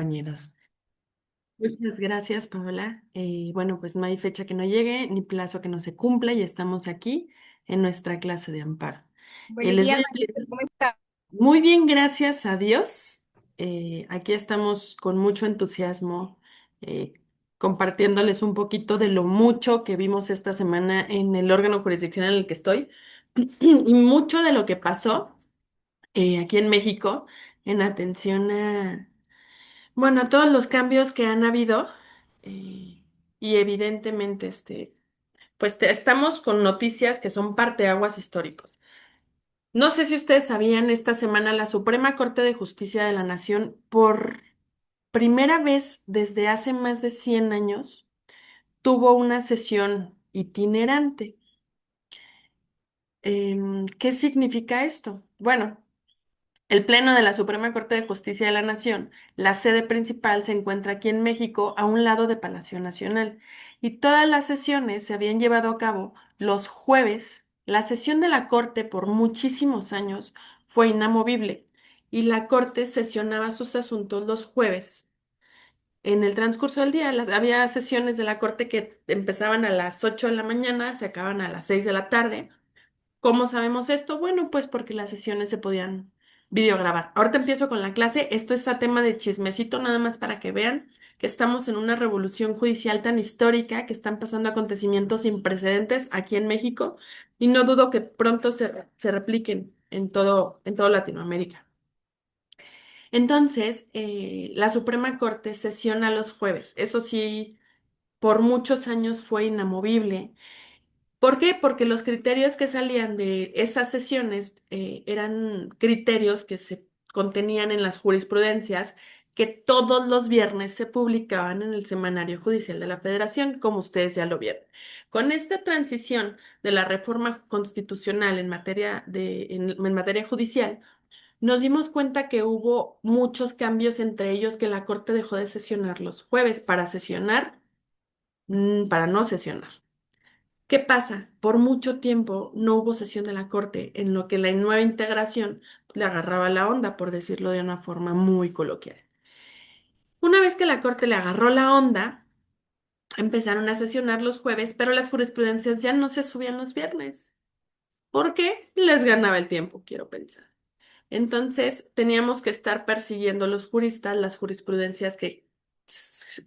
compañeros. Muchas gracias, Paola. Bueno, pues no hay fecha que no llegue ni plazo que no se cumpla y estamos aquí en nuestra clase de amparo. Buenos Les voy días, a María, pedir ¿cómo está? muy bien, gracias a Dios. Aquí estamos con mucho entusiasmo eh, compartiéndoles un poquito de lo mucho que vimos esta semana en el órgano jurisdiccional en el que estoy y mucho de lo que pasó aquí en México en atención a todos los cambios que han habido eh, y evidentemente, estamos con noticias que son parteaguas históricos. No sé si ustedes sabían, esta semana la Suprema Corte de Justicia de la Nación, por primera vez desde hace más de 100 años, tuvo una sesión itinerante. ¿Qué significa esto? Bueno, el Pleno de la Suprema Corte de Justicia de la Nación, la sede principal se encuentra aquí en México, a un lado de Palacio Nacional, y todas las sesiones se habían llevado a cabo los jueves. La sesión de la Corte por muchísimos años fue inamovible, y la Corte sesionaba sus asuntos los jueves. En el transcurso del día, había sesiones de la Corte que empezaban a las 8 de la mañana, se acaban a las 6 de la tarde. ¿Cómo sabemos esto? Bueno, pues porque las sesiones se podían videograbar. Ahorita empiezo con la clase. Esto es a tema de chismecito, nada más para que vean que estamos en una revolución judicial tan histórica, que están pasando acontecimientos sin precedentes aquí en México, y no dudo que pronto se repliquen en todo Latinoamérica. Entonces, la Suprema Corte sesiona los jueves. Eso sí, por muchos años fue inamovible. ¿Por qué? Porque los criterios que salían de esas sesiones eran criterios que se contenían en las jurisprudencias que todos los viernes se publicaban en el Semanario Judicial de la Federación, como ustedes ya lo vieron. Con esta transición de la reforma constitucional en materia judicial, nos dimos cuenta que hubo muchos cambios, entre ellos que la Corte dejó de sesionar los jueves para sesionar, para no sesionar. ¿Qué pasa? Por mucho tiempo no hubo sesión de la Corte, en lo que la nueva integración le agarraba la onda, por decirlo de una forma muy coloquial. Una vez que la Corte le agarró la onda, empezaron a sesionar los jueves, pero las jurisprudencias ya no se subían los viernes. ¿Por qué? Les ganaba el tiempo, quiero pensar. Entonces, teníamos que estar persiguiendo los juristas las jurisprudencias que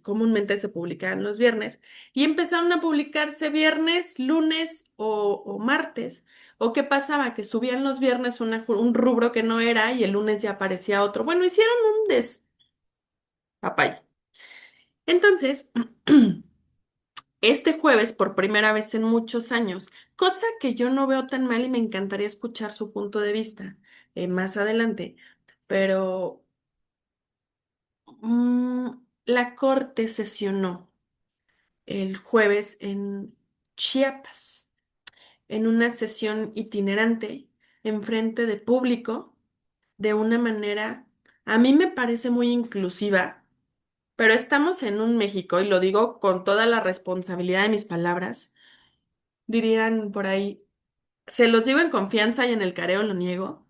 comúnmente se publicaban los viernes y empezaron a publicarse viernes, lunes o martes. ¿O qué pasaba? Que subían los viernes un rubro que no era y el lunes ya aparecía otro. Bueno, hicieron un despapay. Entonces, este jueves, por primera vez en muchos años, cosa que yo no veo tan mal y me encantaría escuchar su punto de vista más adelante, pero Mm, la corte sesionó el jueves en Chiapas, en una sesión itinerante, en frente de público, de una manera, a mí me parece muy inclusiva, pero estamos en un México, y lo digo con toda la responsabilidad de mis palabras, dirían por ahí, se los digo en confianza y en el careo lo niego.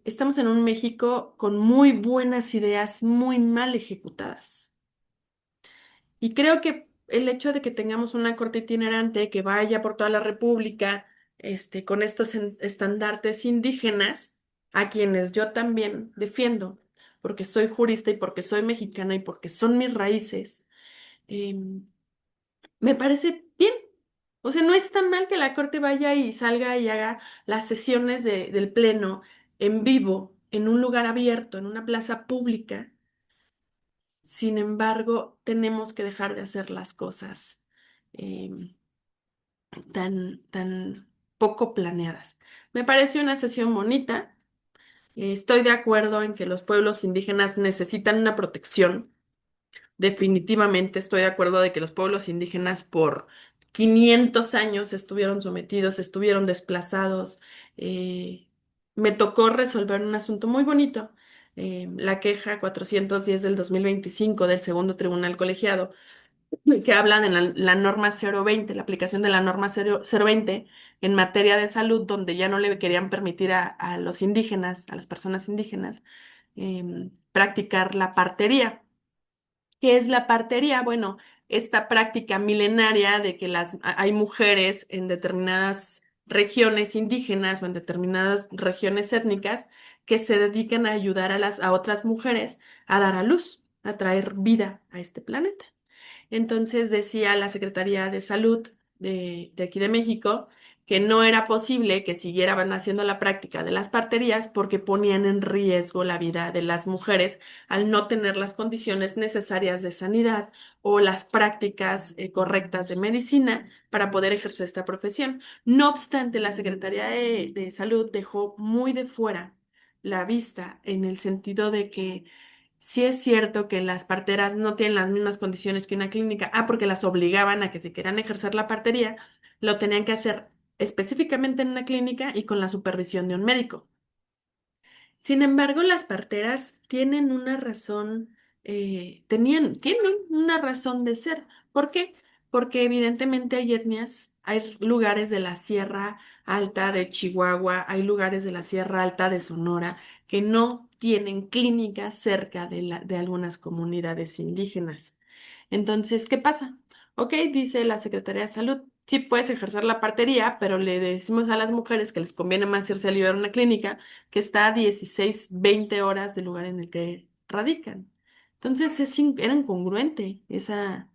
Estamos en un México con muy buenas ideas, muy mal ejecutadas. Y creo que el hecho de que tengamos una corte itinerante que vaya por toda la República, con estos estandartes indígenas, a quienes yo también defiendo, porque soy jurista y porque soy mexicana y porque son mis raíces, em, me parece bien. O sea, no es tan mal que la corte vaya y salga y haga las sesiones del pleno en vivo, en un lugar abierto, en una plaza pública. Sin embargo, tenemos que dejar de hacer las cosas em, tan poco planeadas. Me pareció una sesión bonita. Estoy de acuerdo en que los pueblos indígenas necesitan una protección. Definitivamente estoy de acuerdo de que los pueblos indígenas por 500 años estuvieron sometidos, estuvieron desplazados. Eh, Me tocó resolver un asunto muy bonito, la queja 410 del 2025 del segundo tribunal colegiado, que habla de la norma 020, la aplicación de la norma 020 en materia de salud, donde ya no le querían permitir a los indígenas, a las personas indígenas, practicar la partería. ¿Qué es la partería? Bueno, esta práctica milenaria de que hay mujeres en determinadas regiones indígenas o en determinadas regiones étnicas que se dedican a ayudar a otras mujeres a dar a luz, a traer vida a este planeta. Entonces decía la Secretaría de Salud de aquí de México que no era posible que siguieran haciendo la práctica de las parterías porque ponían en riesgo la vida de las mujeres al no tener las condiciones necesarias de sanidad o las prácticas correctas de medicina para poder ejercer esta profesión. No obstante, la Secretaría de Salud dejó muy de fuera la vista en el sentido de que sí es cierto que las parteras no tienen las mismas condiciones que una clínica. Porque las obligaban a que si querían ejercer la partería, lo tenían que hacer específicamente en una clínica y con la supervisión de un médico. Sin embargo, las parteras tienen una razón, tienen una razón de ser. ¿Por qué? Porque evidentemente hay etnias, hay lugares de la Sierra Alta de Chihuahua, hay lugares de la Sierra Alta de Sonora que no tienen clínicas cerca de algunas comunidades indígenas. Entonces, ¿qué pasa? Ok, dice la Secretaría de Salud, sí puedes ejercer la partería, pero le decimos a las mujeres que les conviene más irse a liberar una clínica que está a 16, 20 horas del lugar en el que radican. Entonces, era incongruente esa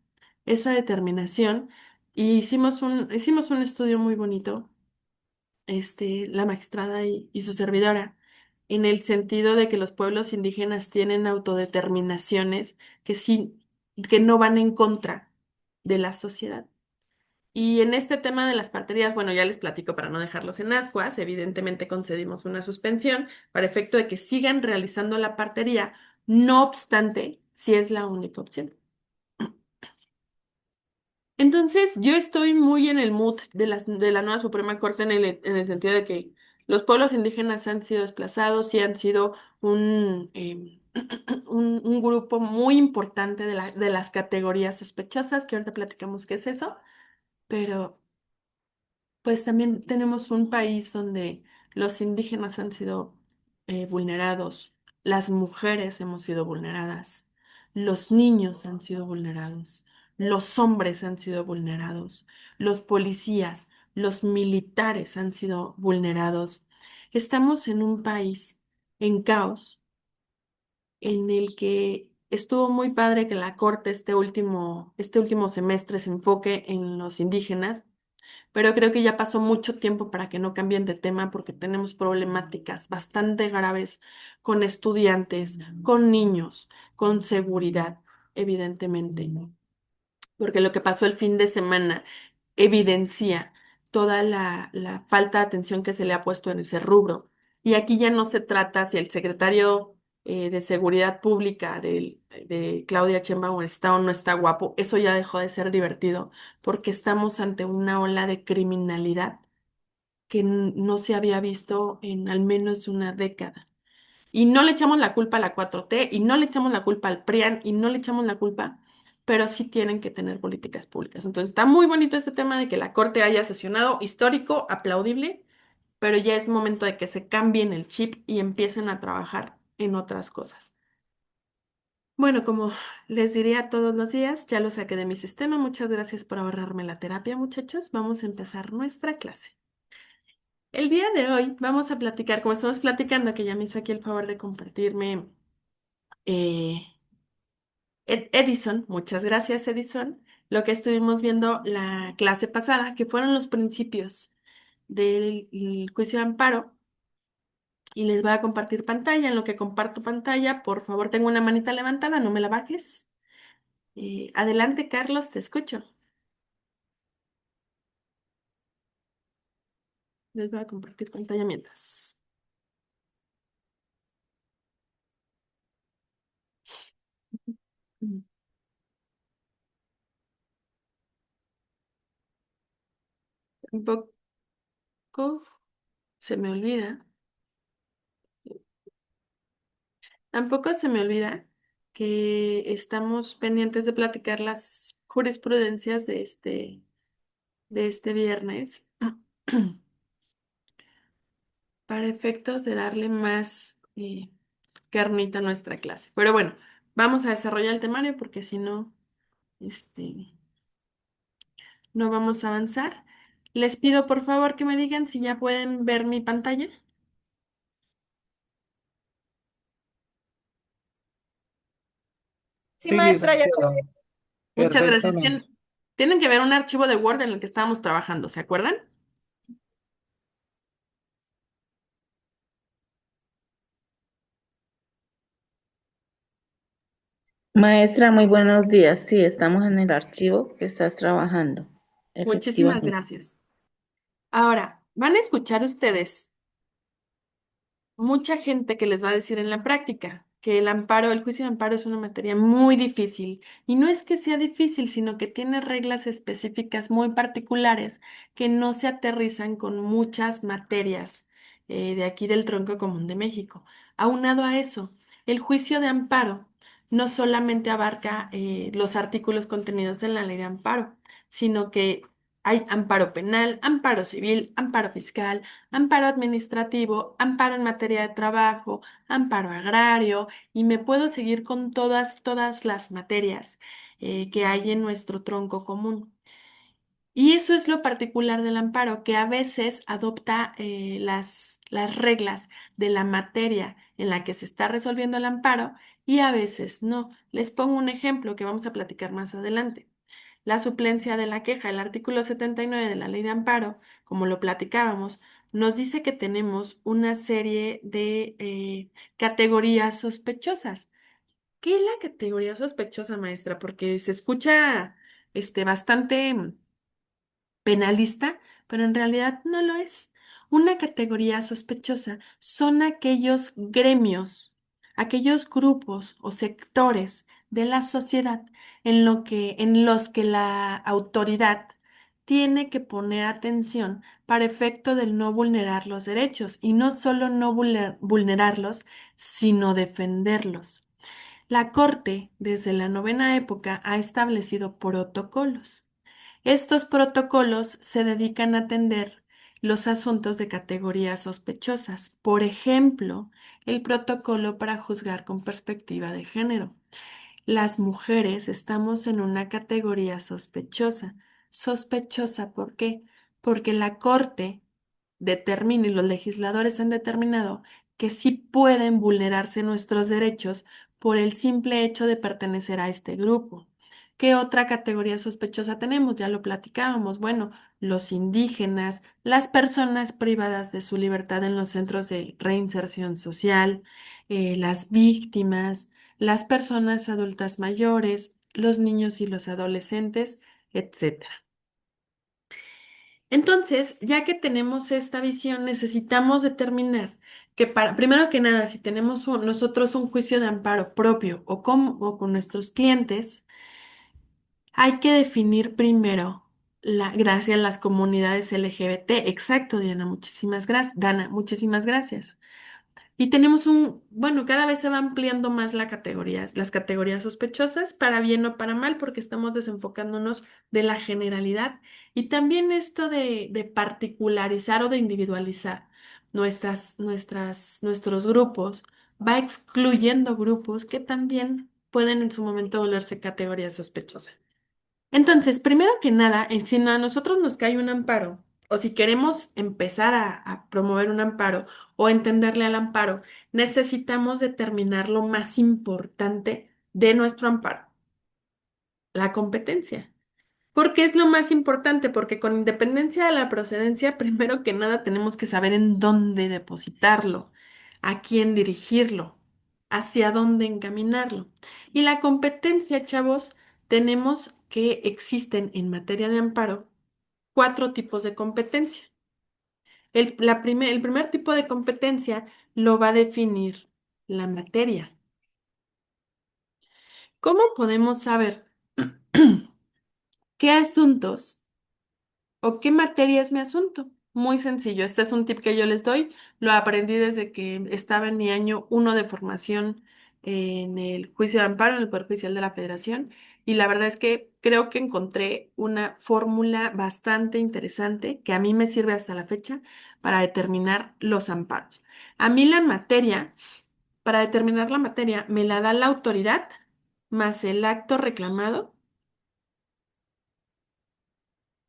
determinación y hicimos un estudio muy bonito, la magistrada y su servidora, en el sentido de que los pueblos indígenas tienen autodeterminaciones que sí, que no van en contra de la sociedad. Y en este tema de las parterías, bueno, ya les platico para no dejarlos en ascuas, evidentemente concedimos una suspensión para efecto de que sigan realizando la partería, no obstante, si es la única opción. Entonces, yo estoy muy en el mood de la nueva Suprema Corte en el sentido de que los pueblos indígenas han sido desplazados y han sido un grupo muy importante de las categorías sospechosas, que ahorita platicamos qué es eso, pero pues también tenemos un país donde los indígenas han sido vulnerados, las mujeres hemos sido vulneradas, los niños han sido vulnerados, los hombres han sido vulnerados, los policías, los militares han sido vulnerados. Estamos en un país en caos en el que estuvo muy padre que la Corte este último semestre se enfoque en los indígenas, pero creo que ya pasó mucho tiempo para que no cambien de tema porque tenemos problemáticas bastante graves con estudiantes, con niños, con seguridad, evidentemente, porque lo que pasó el fin de semana evidencia toda la falta de atención que se le ha puesto en ese rubro. Y aquí ya no se trata si el secretario de Seguridad Pública de Claudia Sheinbaum está o no está guapo, eso ya dejó de ser divertido, porque estamos ante una ola de criminalidad que no se había visto en al menos una década. Y no le echamos la culpa a la 4T y no le echamos la culpa al PRIAN y no le echamos la culpa, pero sí tienen que tener políticas públicas. Entonces está muy bonito este tema de que la Corte haya sesionado, histórico, aplaudible, pero ya es momento de que se cambien el chip y empiecen a trabajar en otras cosas. Bueno, como les diría todos los días, ya lo saqué de mi sistema. Muchas gracias por ahorrarme la terapia, muchachos. Vamos a empezar nuestra clase. El día de hoy vamos a platicar, como estamos platicando, que ya me hizo aquí el favor de compartirme eh, Edison, muchas gracias Edison, lo que estuvimos viendo la clase pasada, que fueron los principios del juicio de amparo, y les voy a compartir pantalla. En lo que comparto pantalla, por favor, tengo una manita levantada, no me la bajes. Adelante, Carlos, te escucho. Les voy a compartir pantalla mientras. Mm. Tampoco se me olvida, tampoco se me olvida que estamos pendientes de platicar las jurisprudencias de este viernes para efectos de darle más carnita nuestra clase. Pero bueno, vamos a desarrollar el temario porque si no, este, no vamos a avanzar. Les pido por favor que me digan si ya pueden ver mi pantalla. Sí, Sí, maestra, ya. licenciada, Muchas gracias. perfectamente. Tienen que ver un archivo de Word en el que estábamos trabajando, ¿se acuerdan? Maestra, muy buenos días. Sí, estamos en el archivo que estás trabajando. Muchísimas Efectivamente. gracias. Ahora, van a escuchar ustedes mucha gente que les va a decir en la práctica que el amparo, el juicio de amparo es una materia muy difícil. Y no es que sea difícil, sino que tiene reglas específicas muy particulares que no se aterrizan con muchas materias de aquí del tronco común de México. Aunado a eso, el juicio de amparo no solamente abarca los artículos contenidos en la ley de amparo, sino que hay amparo penal, amparo civil, amparo fiscal, amparo administrativo, amparo en materia de trabajo, amparo agrario, y me puedo seguir con todas las materias que hay en nuestro tronco común. Y eso es lo particular del amparo, que a veces adopta las reglas de la materia en la que se está resolviendo el amparo y a veces no. Les pongo un ejemplo que vamos a platicar más adelante. La suplencia de la queja, el artículo 79 de la Ley de Amparo, como lo platicábamos, nos dice que tenemos una serie de categorías sospechosas. ¿Qué es la categoría sospechosa, maestra? Porque se escucha bastante penalista, pero en realidad no lo es. Una categoría sospechosa son aquellos gremios, aquellos grupos o sectores de la sociedad en los que la autoridad tiene que poner atención para efecto del no vulnerar los derechos y no solo no vulnerarlos, sino defenderlos. La Corte, desde la novena época, ha establecido protocolos. Estos protocolos se dedican a atender los asuntos de categorías sospechosas. Por ejemplo, el protocolo para juzgar con perspectiva de género. Las mujeres estamos en una categoría sospechosa. Sospechosa, ¿por qué? Porque la Corte determina y los legisladores han determinado que sí pueden vulnerarse nuestros derechos por el simple hecho de pertenecer a este grupo. ¿Qué otra categoría sospechosa tenemos? Ya lo platicábamos. Bueno, los indígenas, las personas privadas de su libertad en los centros de reinserción social, las víctimas, las personas adultas mayores, los niños y los adolescentes, etcétera. Entonces, ya que tenemos esta visión, necesitamos determinar que primero que nada, si tenemos nosotros un juicio de amparo propio o con nuestros clientes, hay que definir primero gracias a las comunidades LGBT. Exacto, Diana, muchísimas gracias. Dana, muchísimas gracias. Y tenemos bueno, cada vez se va ampliando más las categorías sospechosas, para bien o para mal, porque estamos desenfocándonos de la generalidad. Y también esto de particularizar o de individualizar nuestros grupos, va excluyendo grupos que también pueden en su momento volverse categorías sospechosas. Entonces, primero que nada, si a nosotros nos cae un amparo, o si queremos empezar a promover un amparo o entenderle al amparo, necesitamos determinar lo más importante de nuestro amparo, la competencia. ¿Por qué es lo más importante? Porque con independencia de la procedencia, primero que nada tenemos que saber en dónde depositarlo, a quién dirigirlo, hacia dónde encaminarlo. Y la competencia, chavos, tenemos que existen en materia de amparo cuatro tipos de competencia. El primer tipo de competencia lo va a definir la materia. ¿Cómo podemos saber qué asuntos ¿o qué materia es mi asunto? Muy sencillo, este es un tip que yo les doy. Lo aprendí desde que estaba en mi año 1 de formación en el juicio de amparo, en el Poder Judicial de la Federación. Y la verdad es que creo que encontré una fórmula bastante interesante que a mí me sirve hasta la fecha para determinar los amparos. A mí la materia para determinar la materia, me la da la autoridad más el acto reclamado,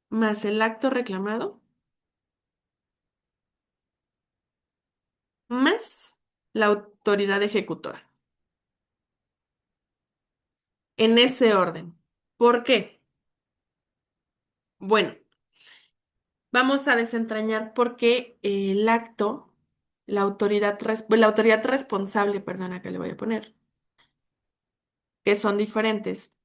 más el acto reclamado, más la autoridad ejecutora. En ese orden. ¿Por qué? Bueno, vamos a desentrañar por qué el acto, la autoridad responsable, perdona que le voy a poner, que son diferentes,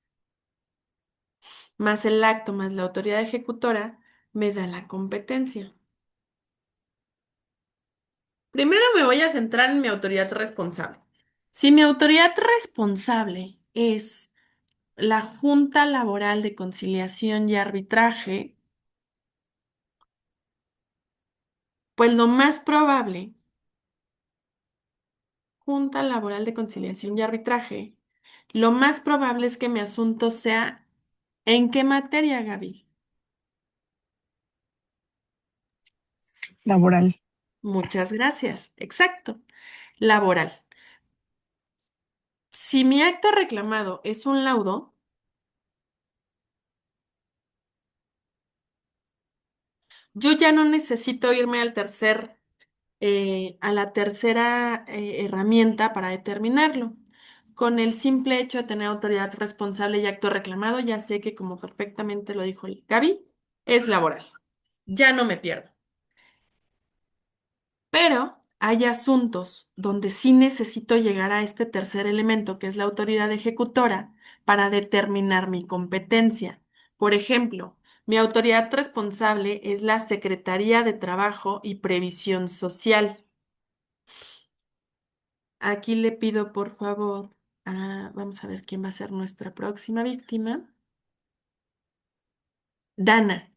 más el acto, más la autoridad ejecutora, me da la competencia. Primero me voy a centrar en mi autoridad responsable. Si mi autoridad responsable es la Junta Laboral de Conciliación y Arbitraje, pues lo más probable, Junta Laboral de Conciliación y Arbitraje, lo más probable es que mi asunto sea ¿en qué materia, Gaby? Laboral. Muchas gracias. Exacto. Laboral. Si mi acto reclamado es un laudo, yo ya no necesito irme a la tercera herramienta para determinarlo. Con el simple hecho de tener autoridad responsable y acto reclamado, ya sé que, como perfectamente lo dijo Gaby, es laboral. Ya no me pierdo. Pero hay asuntos donde sí necesito llegar a este tercer elemento, que es la autoridad ejecutora, para determinar mi competencia. Por ejemplo, mi autoridad responsable es la Secretaría de Trabajo y Previsión Social. Aquí le pido, por favor, vamos a ver quién va a ser nuestra próxima víctima. Dana.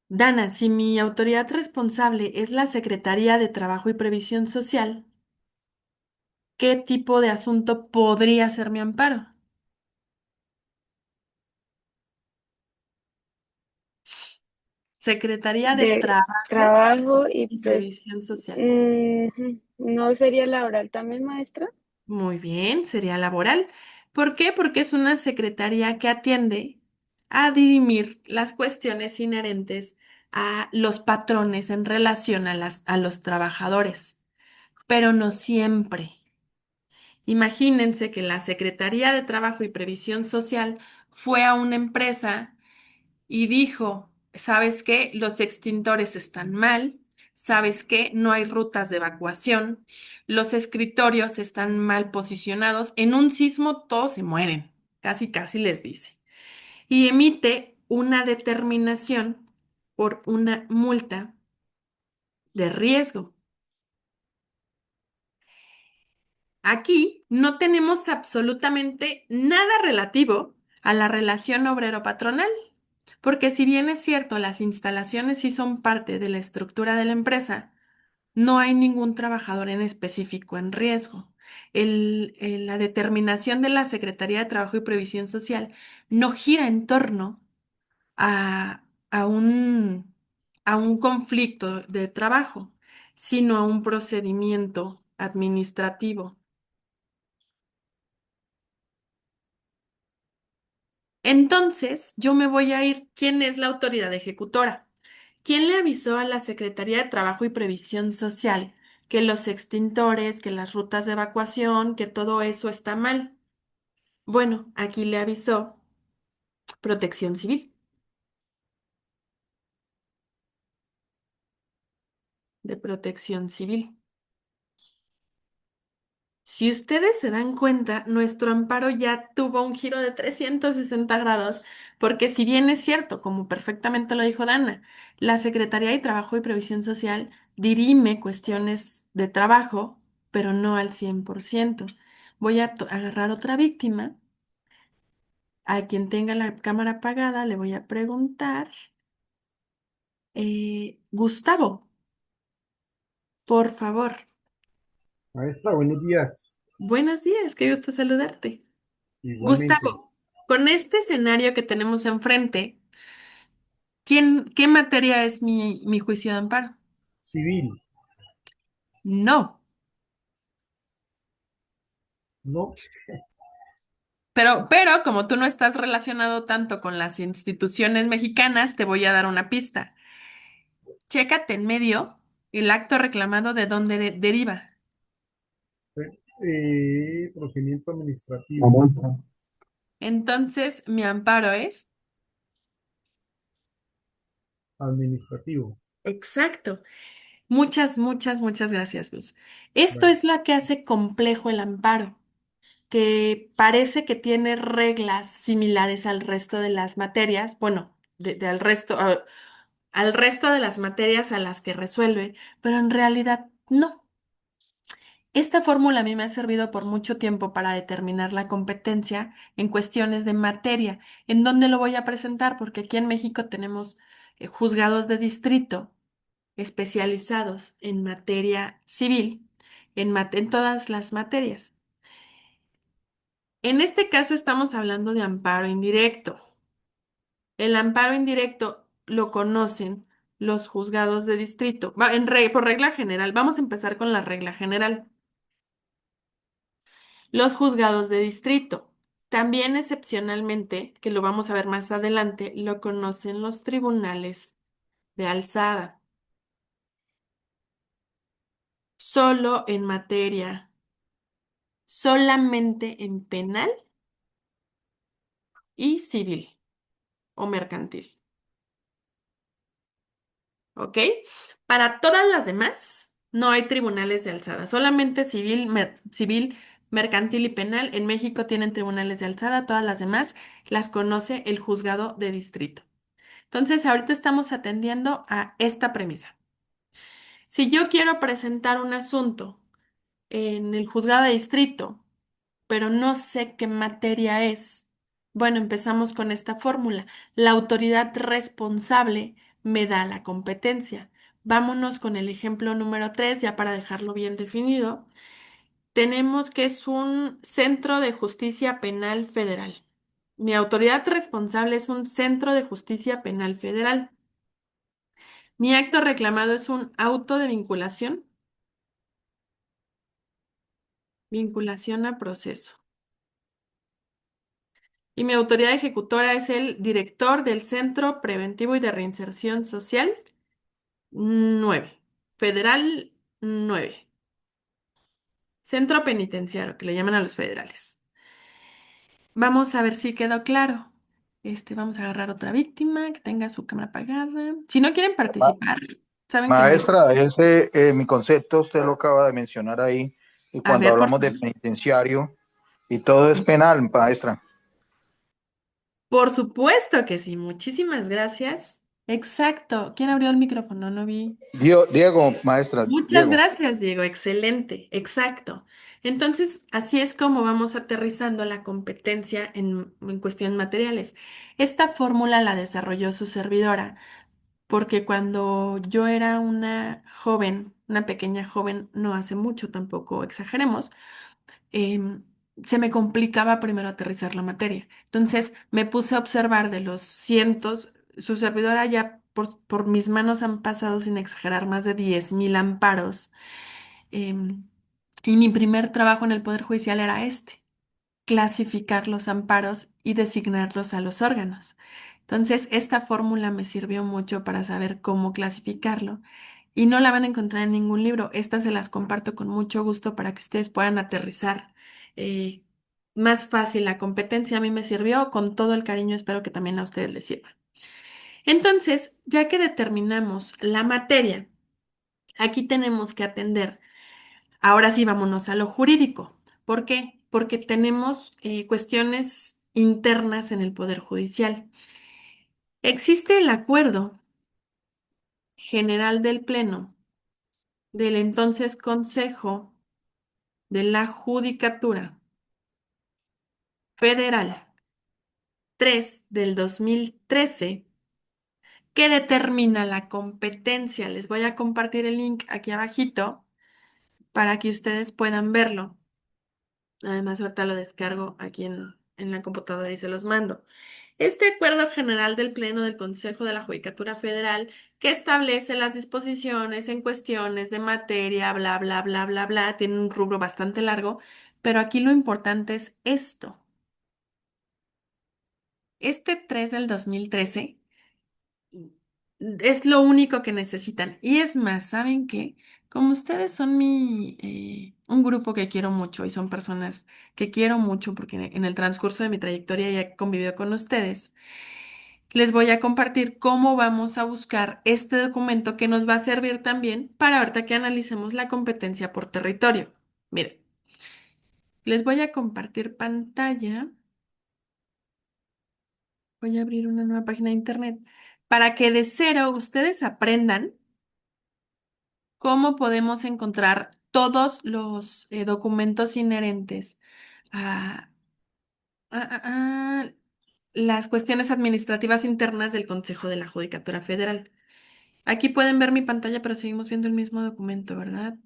Dana, si mi autoridad responsable es la Secretaría de Trabajo y Previsión Social, ¿qué tipo de asunto podría ser mi amparo? Secretaría de De Trabajo trabajo y y Previsión Social. ¿no sería laboral también, maestra? Muy bien, sería laboral. ¿Por qué? Porque es una secretaría que atiende a dirimir las cuestiones inherentes a los patrones en relación a los trabajadores, pero no siempre. Imagínense que la Secretaría de Trabajo y Previsión Social fue a una empresa y dijo, ¿sabes qué? Los extintores están mal, ¿sabes qué? No hay rutas de evacuación, los escritorios están mal posicionados, en un sismo todos se mueren, casi casi les dice. Y emite una determinación por una multa de riesgo. Aquí no tenemos absolutamente nada relativo a la relación obrero-patronal. Porque si bien es cierto, las instalaciones sí son parte de la estructura de la empresa, no hay ningún trabajador en específico en riesgo. La determinación de la Secretaría de Trabajo y Previsión Social no gira en torno a, a un, a un conflicto de trabajo, sino a un procedimiento administrativo. Entonces, yo me voy a ir. ¿Quién es la autoridad ejecutora? ¿Quién le avisó a la Secretaría de Trabajo y Previsión Social que los extintores, que las rutas de evacuación, que todo eso está mal? Bueno, aquí le avisó Protección Civil, de Protección Civil. Si ustedes se dan cuenta, nuestro amparo ya tuvo un giro de 360 grados, porque si bien es cierto, como perfectamente lo dijo Dana, la Secretaría de Trabajo y Previsión Social dirime cuestiones de trabajo, pero no al 100%. Voy a agarrar otra víctima, a quien tenga la cámara apagada, le voy a preguntar, Gustavo, por favor. Maestra, buenos días. Buenos días, qué gusto saludarte. Igualmente, Gustavo, con este escenario que tenemos enfrente, qué materia es mi juicio de amparo? civil. No, No, Pero como tú no estás relacionado tanto con las instituciones mexicanas, te voy a dar una pista. Chécate en medio el acto reclamado de dónde deriva. procedimiento administrativo. Entonces, mi amparo es Administrativo. exacto. Muchas, muchas, muchas gracias, Luz. Esto Bueno, es lo que hace complejo el amparo, que parece que tiene reglas similares al resto de las materias, bueno, al resto, al resto de las materias a las que resuelve, pero en realidad no. Esta fórmula a mí me ha servido por mucho tiempo para determinar la competencia en cuestiones de materia. ¿En dónde lo voy a presentar? Porque aquí en México tenemos juzgados de distrito especializados en materia civil, en todas las materias. En este caso estamos hablando de amparo indirecto. El amparo indirecto lo conocen los juzgados de distrito. Por regla general, vamos a empezar con la regla general. Los juzgados de distrito. También excepcionalmente, que lo vamos a ver más adelante, lo conocen los tribunales de alzada. Solo en materia, solamente en penal y civil o mercantil. ¿Ok? Para todas las demás, no hay tribunales de alzada, solamente civil, mercantil y penal. En México tienen tribunales de alzada, todas las demás las conoce el juzgado de distrito. Entonces, ahorita estamos atendiendo a esta premisa. Si yo quiero presentar un asunto en el juzgado de distrito, pero no sé qué materia es, bueno, empezamos con esta fórmula. La autoridad responsable me da la competencia. Vámonos con el ejemplo número 3, ya para dejarlo bien definido. Tenemos que es un centro de justicia penal federal. Mi autoridad responsable es un centro de justicia penal federal. Mi acto reclamado es un auto de vinculación a proceso. Y mi autoridad ejecutora es el director del Centro Preventivo y de Reinserción Social 9, Federal 9, Centro Penitenciario, que le llaman a los federales. Vamos a ver si quedó claro. Vamos a agarrar otra víctima que tenga su cámara apagada. Si no quieren Ma- participar, saben que me... Maestra, ese mi concepto usted lo acaba de mencionar ahí, y A cuando ver, por hablamos de favor. penitenciario y todo es penal, maestra. Por supuesto que sí, muchísimas gracias. Exacto. ¿Quién abrió el micrófono? No vi. Diego, maestra, Muchas Diego. gracias, Diego. Excelente. Exacto. Entonces, así es como vamos aterrizando la competencia en cuestión materiales. Esta fórmula la desarrolló su servidora, porque cuando yo era una joven, una pequeña joven, no hace mucho tampoco, exageremos, em, se me complicaba primero aterrizar la materia. Entonces me puse a observar de los cientos, su servidora ya por mis manos han pasado, sin exagerar, más de 10,000 amparos. em, y mi primer trabajo en el Poder Judicial era clasificar los amparos y designarlos a los órganos. Entonces, esta fórmula me sirvió mucho para saber cómo clasificarlo y no la van a encontrar en ningún libro. Estas se las comparto con mucho gusto para que ustedes puedan aterrizar eh, más fácil la competencia. A mí me sirvió con todo el cariño, espero que también a ustedes les sirva. Entonces, ya que determinamos la materia, aquí tenemos que atender. Ahora sí, vámonos a lo jurídico. ¿Por qué? Porque tenemos cuestiones internas en el Poder Judicial. Existe el acuerdo general del Pleno del entonces Consejo de la Judicatura Federal 3 del 2013 que determina la competencia. Les voy a compartir el link aquí abajito para que ustedes puedan verlo. Además, ahorita lo descargo aquí en la computadora y se los mando. Este acuerdo general del Pleno del Consejo de la Judicatura Federal que establece las disposiciones en cuestiones de materia, bla, bla, bla, bla, bla, tiene un rubro bastante largo, Pero aquí lo importante es esto. Este 3 del 2013 es lo único que necesitan. Y es más, ¿saben qué? Como ustedes son un grupo que quiero mucho y son personas que quiero mucho porque en el transcurso de mi trayectoria ya he convivido con ustedes, les voy a compartir cómo vamos a buscar este documento que nos va a servir también para ahorita que analicemos la competencia por territorio. Miren, les voy a compartir pantalla. Voy a abrir una nueva página de internet para que de cero ustedes aprendan cómo podemos encontrar todos los documentos inherentes a, a las cuestiones administrativas internas del Consejo de la Judicatura Federal. Aquí pueden ver mi pantalla, pero seguimos viendo el mismo documento, ¿verdad?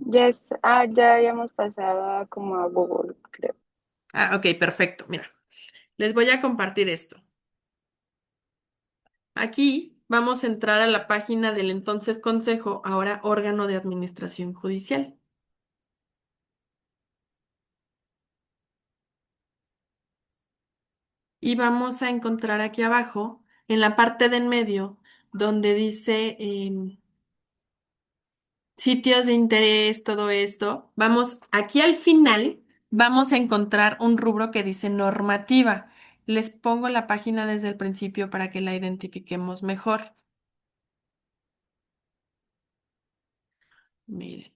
Ya habíamos pasado como a Google, creo. Ok, perfecto. Mira, les voy a compartir esto. Aquí vamos a entrar a la página del entonces Consejo, ahora órgano de administración judicial. Y vamos a encontrar aquí abajo, en la parte de en medio, donde dice sitios de interés, todo esto. Vamos, aquí al final, vamos a encontrar un rubro que dice normativa. Les pongo la página desde el principio para que la identifiquemos mejor. Miren.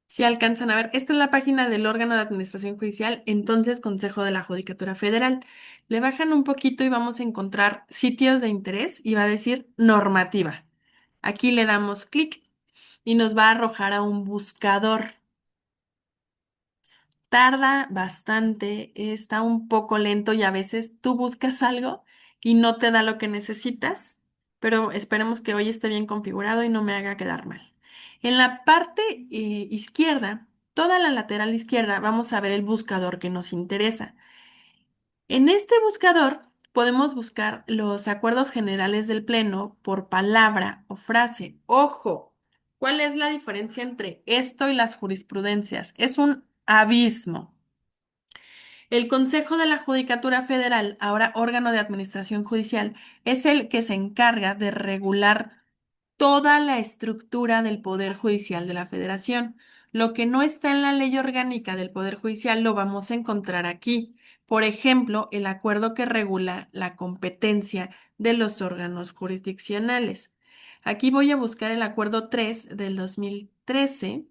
Si alcanzan a ver, esta es la página del órgano de administración judicial, entonces Consejo de la Judicatura Federal. Le bajan un poquito y vamos a encontrar sitios de interés y va a decir normativa. Aquí le damos clic y nos va a arrojar a un buscador. Tarda bastante, está un poco lento y a veces tú buscas algo y no te da lo que necesitas, pero esperemos que hoy esté bien configurado y no me haga quedar mal. En la parte izquierda, toda la lateral izquierda, vamos a ver el buscador que nos interesa. En este buscador podemos buscar los acuerdos generales del Pleno por palabra o frase. Ojo, ¿cuál es la diferencia entre esto y las jurisprudencias? Es un abismo. El Consejo de la Judicatura Federal, ahora órgano de administración judicial, es el que se encarga de regular toda la estructura del Poder Judicial de la Federación. Lo que no está en la ley orgánica del Poder Judicial lo vamos a encontrar aquí. Por ejemplo, el acuerdo que regula la competencia de los órganos jurisdiccionales. Aquí voy a buscar el acuerdo 3 del 2013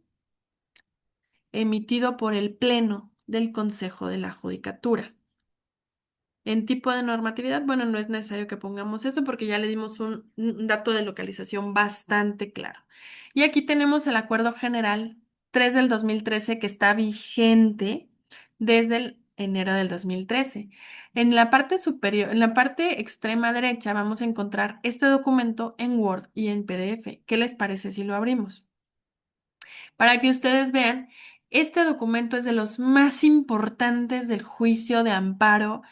emitido por el Pleno del Consejo de la Judicatura. En tipo de normatividad, bueno, no es necesario que pongamos eso porque ya le dimos un dato de localización bastante claro. Y aquí tenemos el Acuerdo General 3 del 2013 que está vigente desde el enero del 2013. En la parte superior, en la parte extrema derecha vamos a encontrar este documento en Word y en PDF. ¿Qué les parece si lo abrimos? Para que ustedes vean, este documento es de los más importantes del juicio de amparo.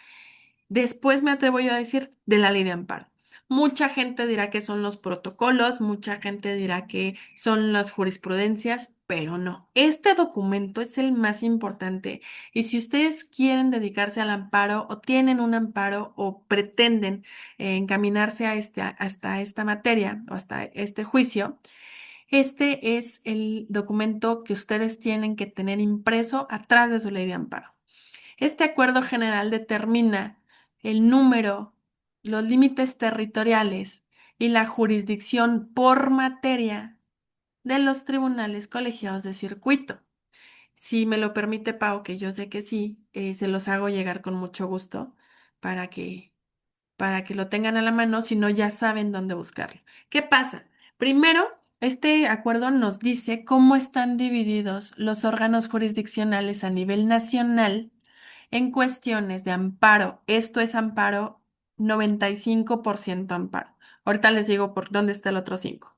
Después me atrevo yo a decir de la ley de amparo. Mucha gente dirá que son los protocolos, mucha gente dirá que son las jurisprudencias, pero no. Este documento es el más importante y si ustedes quieren dedicarse al amparo o tienen un amparo o pretenden encaminarse hasta esta materia o hasta este juicio, este es el documento que ustedes tienen que tener impreso atrás de su ley de amparo. Este acuerdo general determina el número, los límites territoriales y la jurisdicción por materia de los tribunales colegiados de circuito. Si me lo permite, Pau, que yo sé que sí, se los hago llegar con mucho gusto para que, para que lo tengan a la mano, si no ya saben dónde buscarlo. ¿Qué pasa? Primero, este acuerdo nos dice cómo están divididos los órganos jurisdiccionales a nivel nacional en cuestiones de amparo. Esto es amparo, 95% amparo. Ahorita les digo por dónde está el otro 5.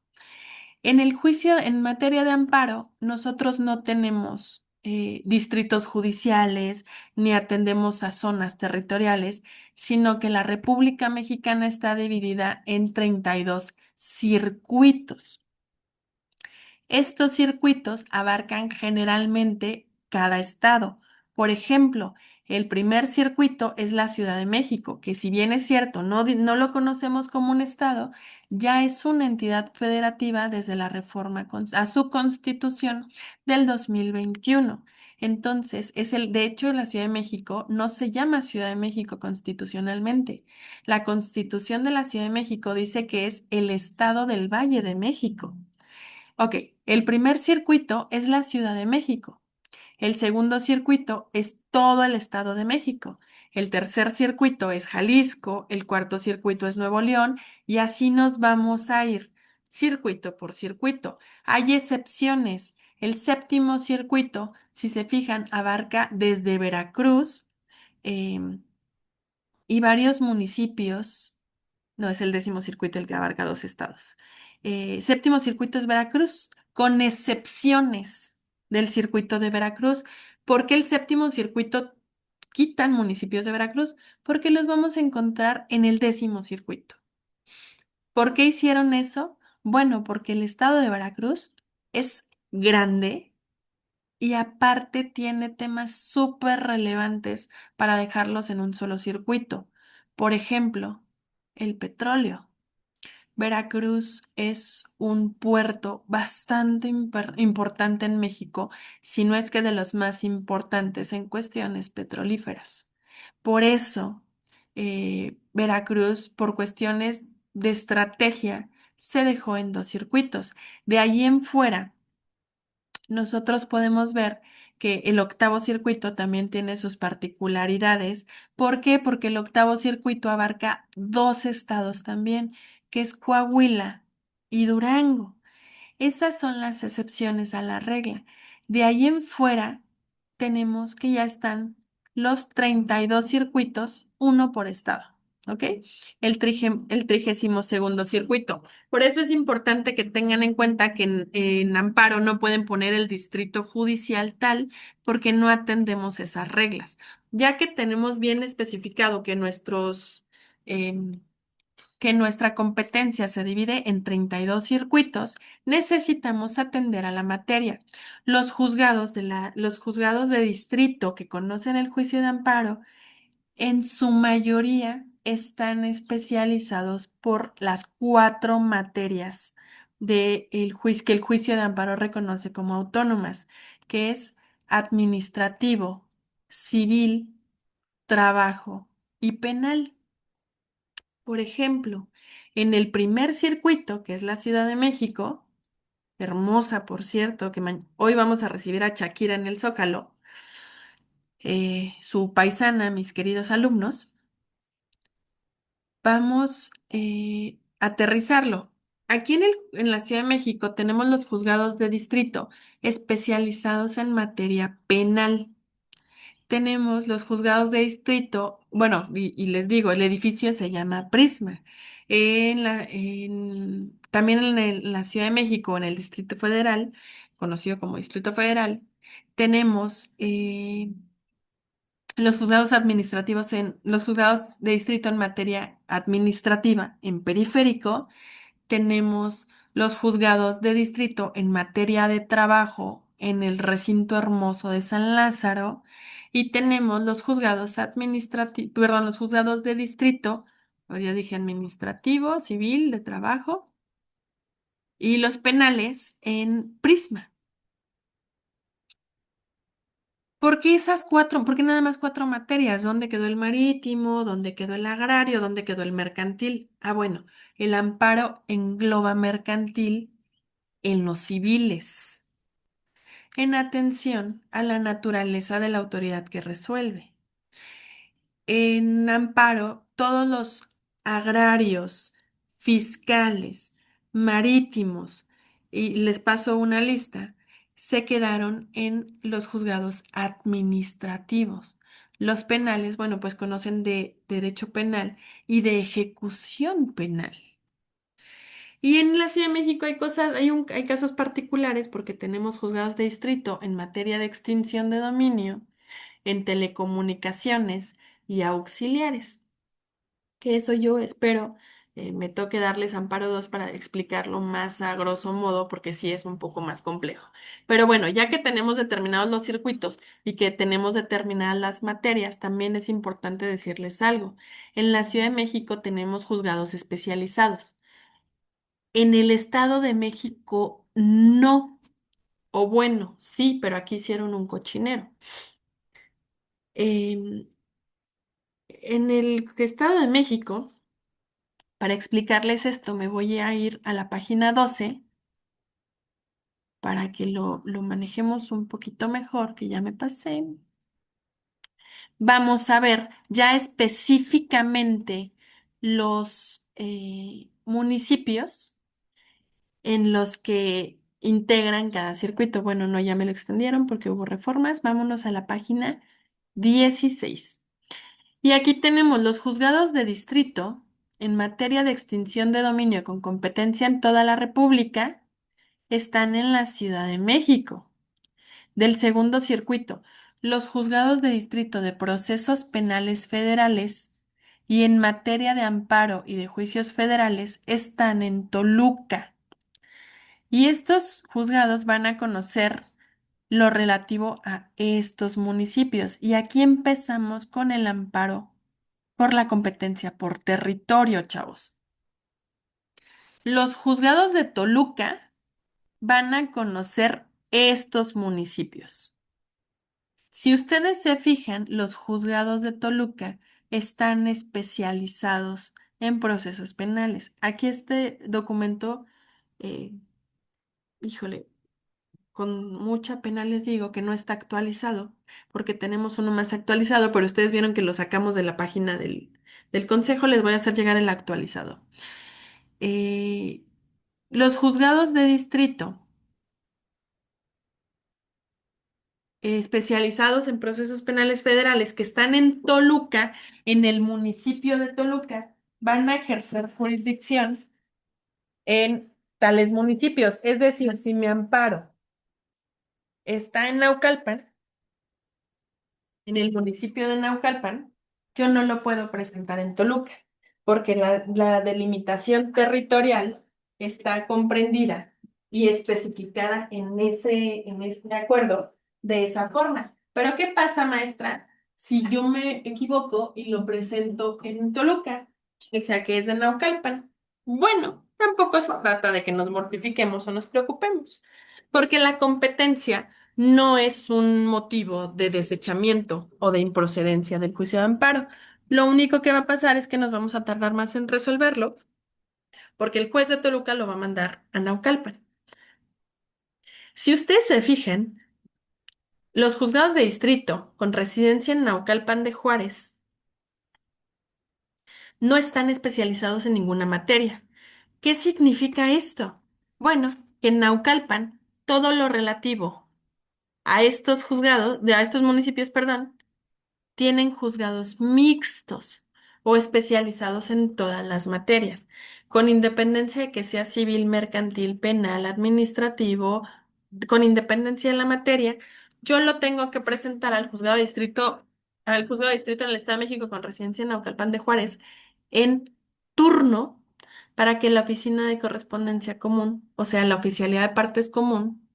En el juicio en materia de amparo, nosotros no tenemos distritos judiciales ni atendemos a zonas territoriales, sino que la República Mexicana está dividida en 32 circuitos. Estos circuitos abarcan generalmente cada estado. Por ejemplo, el primer circuito es la Ciudad de México, que si bien es cierto, no lo conocemos como un estado, ya es una entidad federativa desde la reforma a su constitución del 2021. Entonces, de hecho, la Ciudad de México no se llama Ciudad de México constitucionalmente. La Constitución de la Ciudad de México dice que es el Estado del Valle de México. Ok, el primer circuito es la Ciudad de México. El segundo circuito es todo el Estado de México. El tercer circuito es Jalisco. El cuarto circuito es Nuevo León. Y así nos vamos a ir circuito por circuito. Hay excepciones. El séptimo circuito, si se fijan, abarca desde Veracruz em, y varios municipios. No, es el décimo circuito el que abarca dos estados. Séptimo circuito es Veracruz, con excepciones del circuito de Veracruz. ¿Por qué el séptimo circuito quitan municipios de Veracruz? Porque los vamos a encontrar en el décimo circuito. ¿Por qué hicieron eso? Bueno, porque el estado de Veracruz es grande y aparte tiene temas súper relevantes para dejarlos en un solo circuito. Por ejemplo, el petróleo. Veracruz es un puerto bastante importante en México, si no es que de los más importantes en cuestiones petrolíferas. Por eso, Veracruz, por cuestiones de estrategia, se dejó en dos circuitos. De ahí en fuera, nosotros podemos ver que el octavo circuito también tiene sus particularidades. ¿Por qué? Porque el octavo circuito abarca dos estados también, que es Coahuila y Durango. Esas son las excepciones a la regla. De ahí en fuera, tenemos que ya están los 32 circuitos, uno por estado. ¿Ok? El 32º circuito. Por eso es importante que tengan en cuenta que en amparo no pueden poner el distrito judicial tal porque no atendemos esas reglas. Ya que tenemos bien especificado em, que nuestra competencia se divide en 32 circuitos, necesitamos atender a la materia. Los juzgados de distrito que conocen el juicio de amparo, en su mayoría están especializados por las cuatro materias que el juicio de amparo reconoce como autónomas, que es administrativo, civil, trabajo y penal. Por ejemplo, en el primer circuito, que es la Ciudad de México, hermosa, por cierto, que hoy vamos a recibir a Shakira en el Zócalo, su paisana, mis queridos alumnos, vamos a aterrizarlo. Aquí en la Ciudad de México tenemos los juzgados de distrito especializados en materia penal. Tenemos los juzgados de distrito, bueno, y les digo, el edificio se llama Prisma. También en la Ciudad de México, en el Distrito Federal, conocido como Distrito Federal, tenemos los juzgados de distrito en materia administrativa en periférico. Tenemos los juzgados de distrito en materia de trabajo en el recinto hermoso de San Lázaro y tenemos los juzgados administrativos, perdón, los juzgados de distrito, ya dije administrativo, civil, de trabajo y los penales en Prisma. ¿Por qué nada más cuatro materias? ¿Dónde quedó el marítimo? ¿Dónde quedó el agrario? ¿Dónde quedó el mercantil? Ah, bueno, el amparo engloba mercantil en los civiles, en atención a la naturaleza de la autoridad que resuelve. En amparo, todos los agrarios, fiscales, marítimos, y les paso una lista, se quedaron en los juzgados administrativos. Los penales, bueno, pues conocen de derecho penal y de ejecución penal. Y en la Ciudad de México hay casos particulares porque tenemos juzgados de distrito en materia de extinción de dominio, en telecomunicaciones y auxiliares. Que eso yo espero me toque darles Amparo 2 para explicarlo más a grosso modo, porque sí es un poco más complejo. Pero bueno, ya que tenemos determinados los circuitos y que tenemos determinadas las materias, también es importante decirles algo. En la Ciudad de México tenemos juzgados especializados. En el Estado de México no, o bueno, sí, pero aquí hicieron un cochinero. Em, en el Estado de México, para explicarles esto, me voy a ir a la página 12 para que lo manejemos un poquito mejor, que ya me pasé. Vamos a ver ya específicamente los municipios en los que integran cada circuito. Bueno, no, ya me lo extendieron porque hubo reformas. Vámonos a la página 16. Y aquí tenemos los juzgados de distrito en materia de extinción de dominio con competencia en toda la República. Están en la Ciudad de México. Del segundo circuito, los juzgados de distrito de procesos penales federales y en materia de amparo y de juicios federales están en Toluca. Y estos juzgados van a conocer lo relativo a estos municipios. Y aquí empezamos con el amparo por la competencia por territorio, chavos. Los juzgados de Toluca van a conocer estos municipios. Si ustedes se fijan, los juzgados de Toluca están especializados en procesos penales. Aquí este documento, eh, híjole, con mucha pena les digo que no está actualizado, porque tenemos uno más actualizado, pero ustedes vieron que lo sacamos de la página del consejo, les voy a hacer llegar el actualizado. Eh, los juzgados de distrito especializados en procesos penales federales que están en Toluca, en el municipio de Toluca, van a ejercer jurisdicción en tales municipios. Es decir, si mi amparo está en Naucalpan, en el municipio de Naucalpan, yo no lo puedo presentar en Toluca, porque la delimitación territorial está comprendida y especificada en este acuerdo de esa forma. Pero ¿qué pasa, maestra, si yo me equivoco y lo presento en Toluca, o sea que es de Naucalpan? Bueno, tampoco se trata de que nos mortifiquemos o nos preocupemos, porque la competencia no es un motivo de desechamiento o de improcedencia del juicio de amparo. Lo único que va a pasar es que nos vamos a tardar más en resolverlo, porque el juez de Toluca lo va a mandar a Naucalpan. Si ustedes se fijan, los juzgados de distrito con residencia en Naucalpan de Juárez no están especializados en ninguna materia. ¿Qué significa esto? Bueno, que en Naucalpan todo lo relativo a estos juzgados, a estos municipios, perdón, tienen juzgados mixtos o especializados en todas las materias, con independencia de que sea civil, mercantil, penal, administrativo, con independencia de la materia, yo lo tengo que presentar al juzgado de distrito en el Estado de México con residencia en Naucalpan de Juárez en turno para que la oficina de correspondencia común, o sea, la oficialidad de partes común,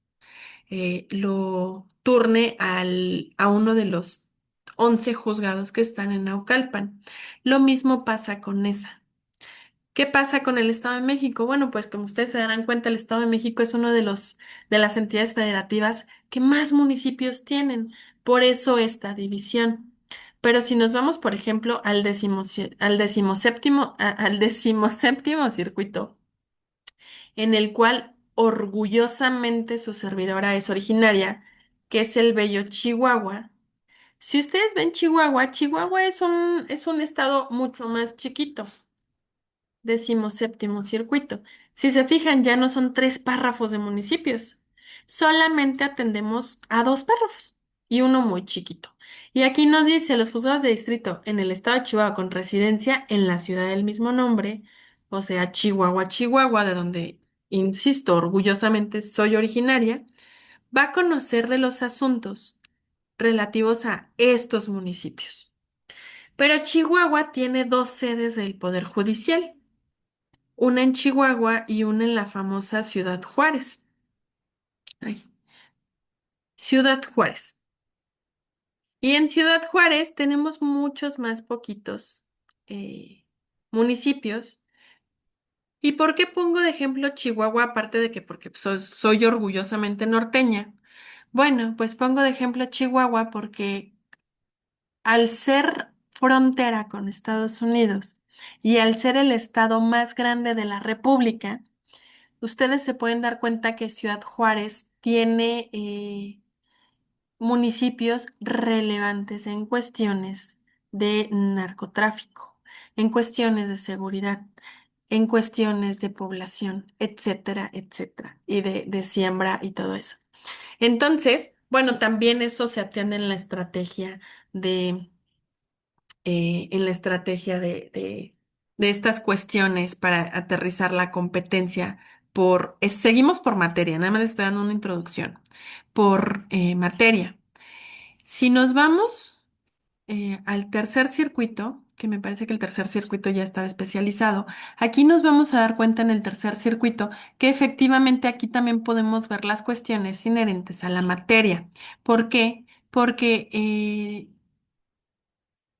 lo turne a uno de los 11 juzgados que están en Naucalpan. Lo mismo pasa con esa. ¿Qué pasa con el Estado de México? Bueno, pues como ustedes se darán cuenta, el Estado de México es uno de las entidades federativas que más municipios tienen. Por eso esta división. Pero si nos vamos, por ejemplo, al decimoséptimo circuito, en el cual orgullosamente su servidora es originaria, que es el bello Chihuahua. Si ustedes ven Chihuahua, Chihuahua es un estado mucho más chiquito, 17º circuito. Si se fijan, ya no son 3 párrafos de municipios, solamente atendemos a 2 párrafos y uno muy chiquito. Y aquí nos dice los juzgados de distrito en el estado de Chihuahua con residencia en la ciudad del mismo nombre, o sea, Chihuahua, Chihuahua, de donde, insisto, orgullosamente soy originaria, va a conocer de los asuntos relativos a estos municipios. Pero Chihuahua tiene 2 sedes del Poder Judicial. una en Chihuahua y una en la famosa Ciudad Juárez. Ay, Ciudad Juárez. Y en Ciudad Juárez tenemos muchos más poquitos municipios. ¿Y por qué pongo de ejemplo Chihuahua, aparte de que porque soy orgullosamente norteña? Bueno, pues pongo de ejemplo Chihuahua porque al ser frontera con Estados Unidos y al ser el estado más grande de la República, ustedes se pueden dar cuenta que Ciudad Juárez tiene municipios relevantes en cuestiones de narcotráfico, en cuestiones de seguridad, en cuestiones de población, etcétera, etcétera, y de siembra y todo eso. Entonces, bueno, también eso se atiende de, en la estrategia de estas cuestiones para aterrizar la competencia seguimos por materia, nada más les estoy dando una introducción, por materia. Si nos vamos al tercer circuito, que me parece que el tercer circuito ya estaba especializado, aquí nos vamos a dar cuenta en el tercer circuito que efectivamente aquí también podemos ver las cuestiones inherentes a la materia. ¿Por qué? Porque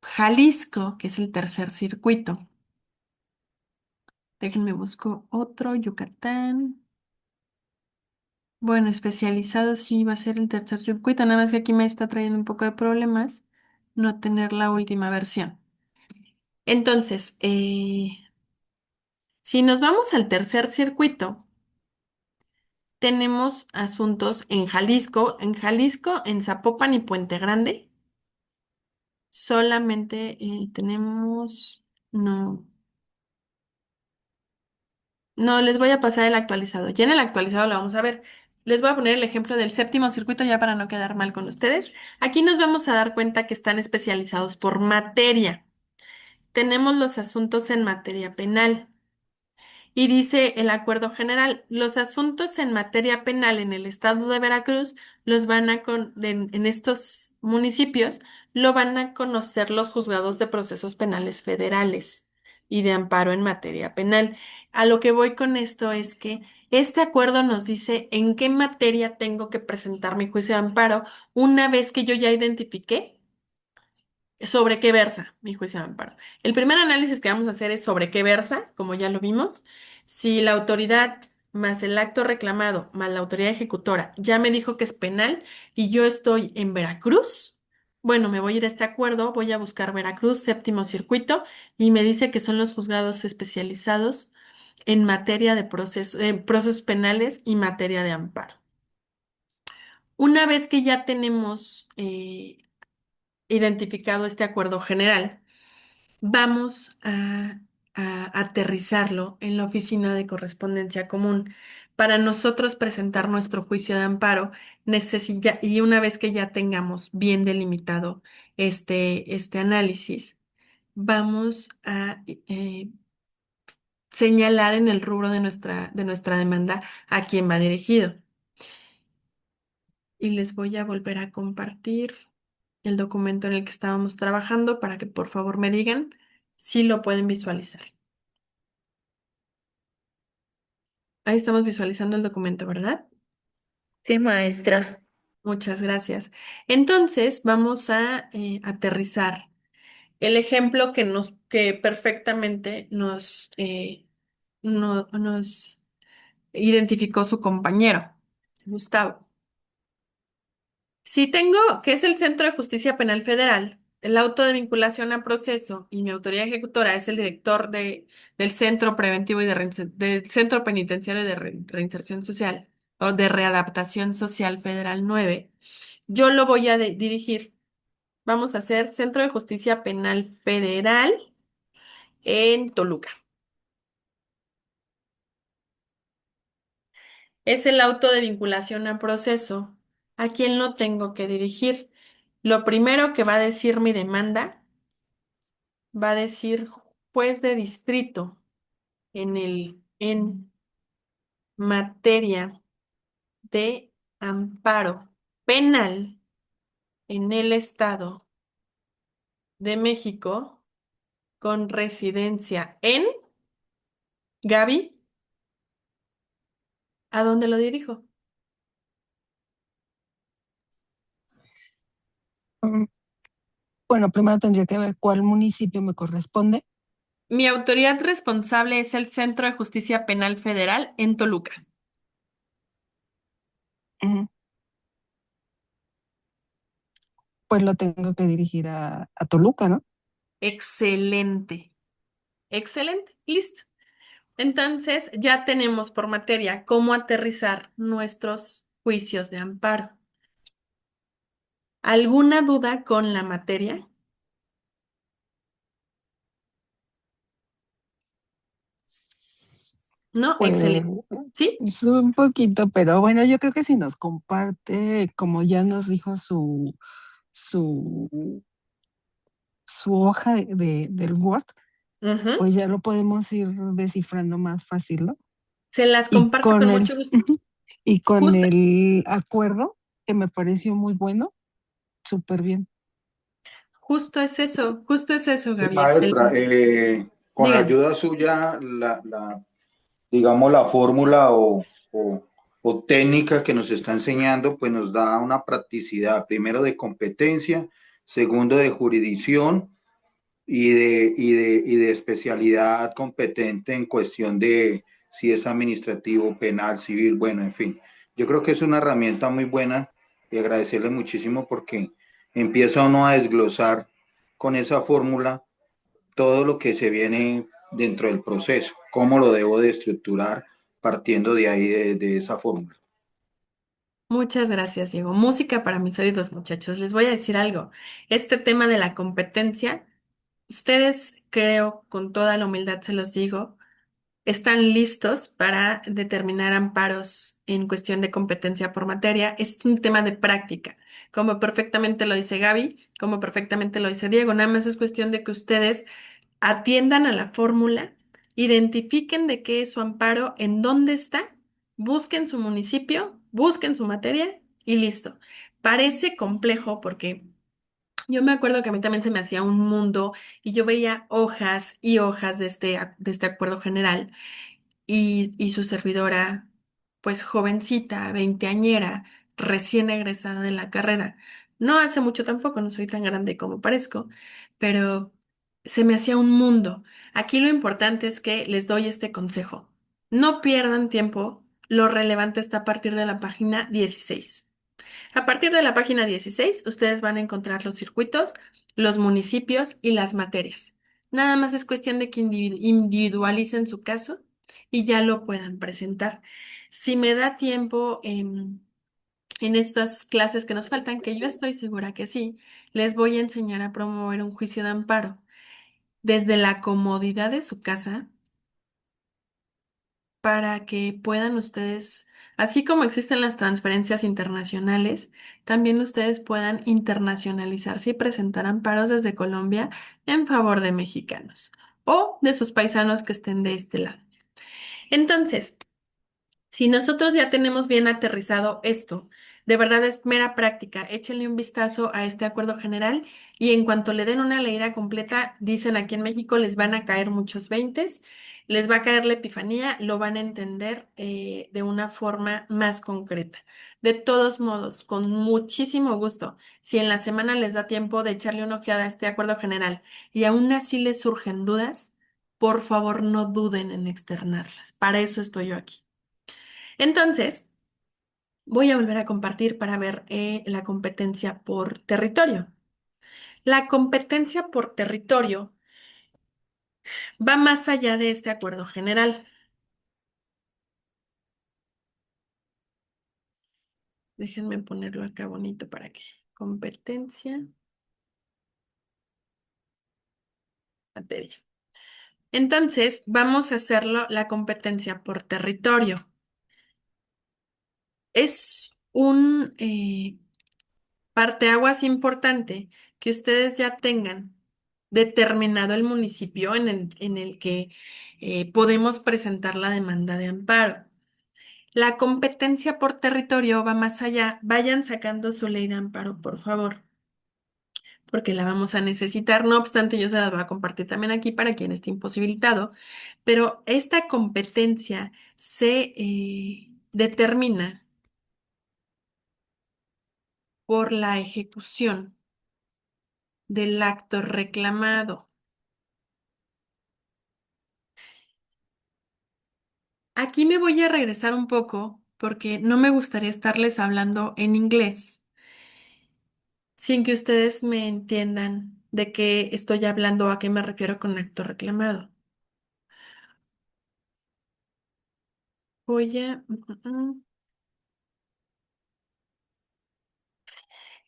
Jalisco, que es el tercer circuito, déjenme busco otro, Yucatán. Bueno, especializado sí va a ser el tercer circuito, nada más que aquí me está trayendo un poco de problemas no tener la última versión. Entonces, si nos vamos al tercer circuito, tenemos asuntos en Zapopan y Puente Grande, solamente no, no, les voy a pasar el actualizado. Ya en el actualizado lo vamos a ver. Les voy a poner el ejemplo del séptimo circuito ya para no quedar mal con ustedes. Aquí nos vamos a dar cuenta que están especializados por materia. Tenemos los asuntos en materia penal. Y dice el acuerdo general, los asuntos en materia penal en el estado de Veracruz los van en estos municipios lo van a conocer los juzgados de procesos penales federales y de amparo en materia penal. A lo que voy con esto es que este acuerdo nos dice en qué materia tengo que presentar mi juicio de amparo una vez que yo ya identifiqué sobre qué versa mi juicio de amparo. El primer análisis que vamos a hacer es sobre qué versa, como ya lo vimos. Si la autoridad más el acto reclamado más la autoridad ejecutora ya me dijo que es penal y yo estoy en Veracruz, bueno, me voy a ir a este acuerdo, voy a buscar Veracruz, séptimo circuito, y me dice que son los juzgados especializados en materia de procesos penales y materia de amparo. Una vez que ya tenemos identificado este acuerdo general, vamos a aterrizarlo en la oficina de correspondencia común. Para nosotros presentar nuestro juicio de amparo, y una vez que ya tengamos bien delimitado este análisis, vamos a señalar en el rubro de nuestra demanda a quién va dirigido. Y les voy a volver a compartir el documento en el que estábamos trabajando para que por favor me digan si lo pueden visualizar. Ahí estamos visualizando el documento, ¿verdad? Sí, maestra. Muchas gracias. Entonces, vamos a aterrizar el ejemplo que perfectamente nos identificó su compañero, Gustavo. Si tengo, que es el Centro de Justicia Penal Federal, el auto de vinculación a proceso y mi autoridad ejecutora es el director del Centro Preventivo y del Centro Penitenciario de Reinserción Social o de Readaptación Social Federal 9, yo lo voy a dirigir. Vamos a hacer Centro de Justicia Penal Federal en Toluca. Es el auto de vinculación a proceso. ¿A quién lo tengo que dirigir? Lo primero que va a decir mi demanda va a decir juez de distrito en materia de amparo penal en el Estado de México con residencia en Gaby, ¿a dónde lo dirijo? Mm, Bueno, primero tendría que ver cuál municipio me corresponde. Mi autoridad responsable es el Centro de Justicia Penal Federal en Toluca. Ujú. Pues lo tengo que dirigir a Toluca, ¿no? Excelente, excelente, listo. Entonces, ya tenemos por materia cómo aterrizar nuestros juicios de amparo. ¿Alguna duda con la materia? No, Pues excelente. ¿Sí? es un poquito, pero bueno, yo creo que si nos comparte, como ya nos dijo su, su hoja del Word, Ujú. pues ya lo podemos ir descifrando más fácil, ¿no? Se las Y comparto con con el, mucho gusto. ujú, y con Justo, el acuerdo, que me pareció muy bueno, súper bien. justo es eso, Gaby, Maestra, excelente. con la Dígame. ayuda suya, digamos, la fórmula o técnica que nos está enseñando, pues nos da una practicidad, primero de competencia, segundo de jurisdicción y de especialidad competente en cuestión de si es administrativo, penal, civil, bueno, en fin. Yo creo que es una herramienta muy buena y agradecerle muchísimo porque empieza uno a desglosar con esa fórmula todo lo que se viene dentro del proceso, cómo lo debo de estructurar partiendo de ahí, de esa fórmula. Muchas gracias, Diego. Música para mis oídos, muchachos. Les voy a decir algo. Este tema de la competencia, ustedes, creo, con toda la humildad se los digo, están listos para determinar amparos en cuestión de competencia por materia. Es un tema de práctica, como perfectamente lo dice Gaby, como perfectamente lo dice Diego. Nada más es cuestión de que ustedes atiendan a la fórmula, identifiquen de qué es su amparo, en dónde está, busquen su municipio, busquen su materia y listo. Parece complejo porque yo me acuerdo que a mí también se me hacía un mundo y yo veía hojas y hojas de este acuerdo general y su servidora, pues jovencita, veinteañera, recién egresada de la carrera. No hace mucho tampoco, no soy tan grande como parezco, pero se me hacía un mundo. Aquí lo importante es que les doy este consejo. No pierdan tiempo, lo relevante está a partir de la página 16. A partir de la página 16, ustedes van a encontrar los circuitos, los municipios y las materias. Nada más es cuestión de que individualicen su caso y ya lo puedan presentar. Si me da tiempo en estas clases que nos faltan, que yo estoy segura que sí, les voy a enseñar a promover un juicio de amparo desde la comodidad de su casa para que puedan ustedes, así como existen las transferencias internacionales, también ustedes puedan internacionalizarse y presentar amparos desde Colombia en favor de mexicanos o de sus paisanos que estén de este lado. Entonces, si nosotros ya tenemos bien aterrizado esto, de verdad es mera práctica, échenle un vistazo a este acuerdo general y en cuanto le den una leída completa, dicen aquí en México, les van a caer muchos veintes, les va a caer la epifanía, lo van a entender de una forma más concreta. De todos modos, con muchísimo gusto, si en la semana les da tiempo de echarle una ojeada a este acuerdo general y aún así les surgen dudas, por favor no duden en externarlas. Para eso estoy yo aquí. Entonces, voy a volver a compartir para ver la competencia por territorio. La competencia por territorio va más allá de este acuerdo general. Déjenme ponerlo acá bonito para que competencia, materia. Entonces, vamos a hacerlo la competencia por territorio. Es un parteaguas importante que ustedes ya tengan determinado el municipio en el que podemos presentar la demanda de amparo. La competencia por territorio va más allá. Vayan sacando su ley de amparo, por favor. porque la vamos a necesitar. No obstante, yo se las voy a compartir también aquí para quien esté imposibilitado, pero esta competencia se determina por la ejecución del acto reclamado. Aquí me voy a regresar un poco porque no me gustaría estarles hablando en inglés sin que ustedes me entiendan de qué estoy hablando o a qué me refiero con acto reclamado. Voy a...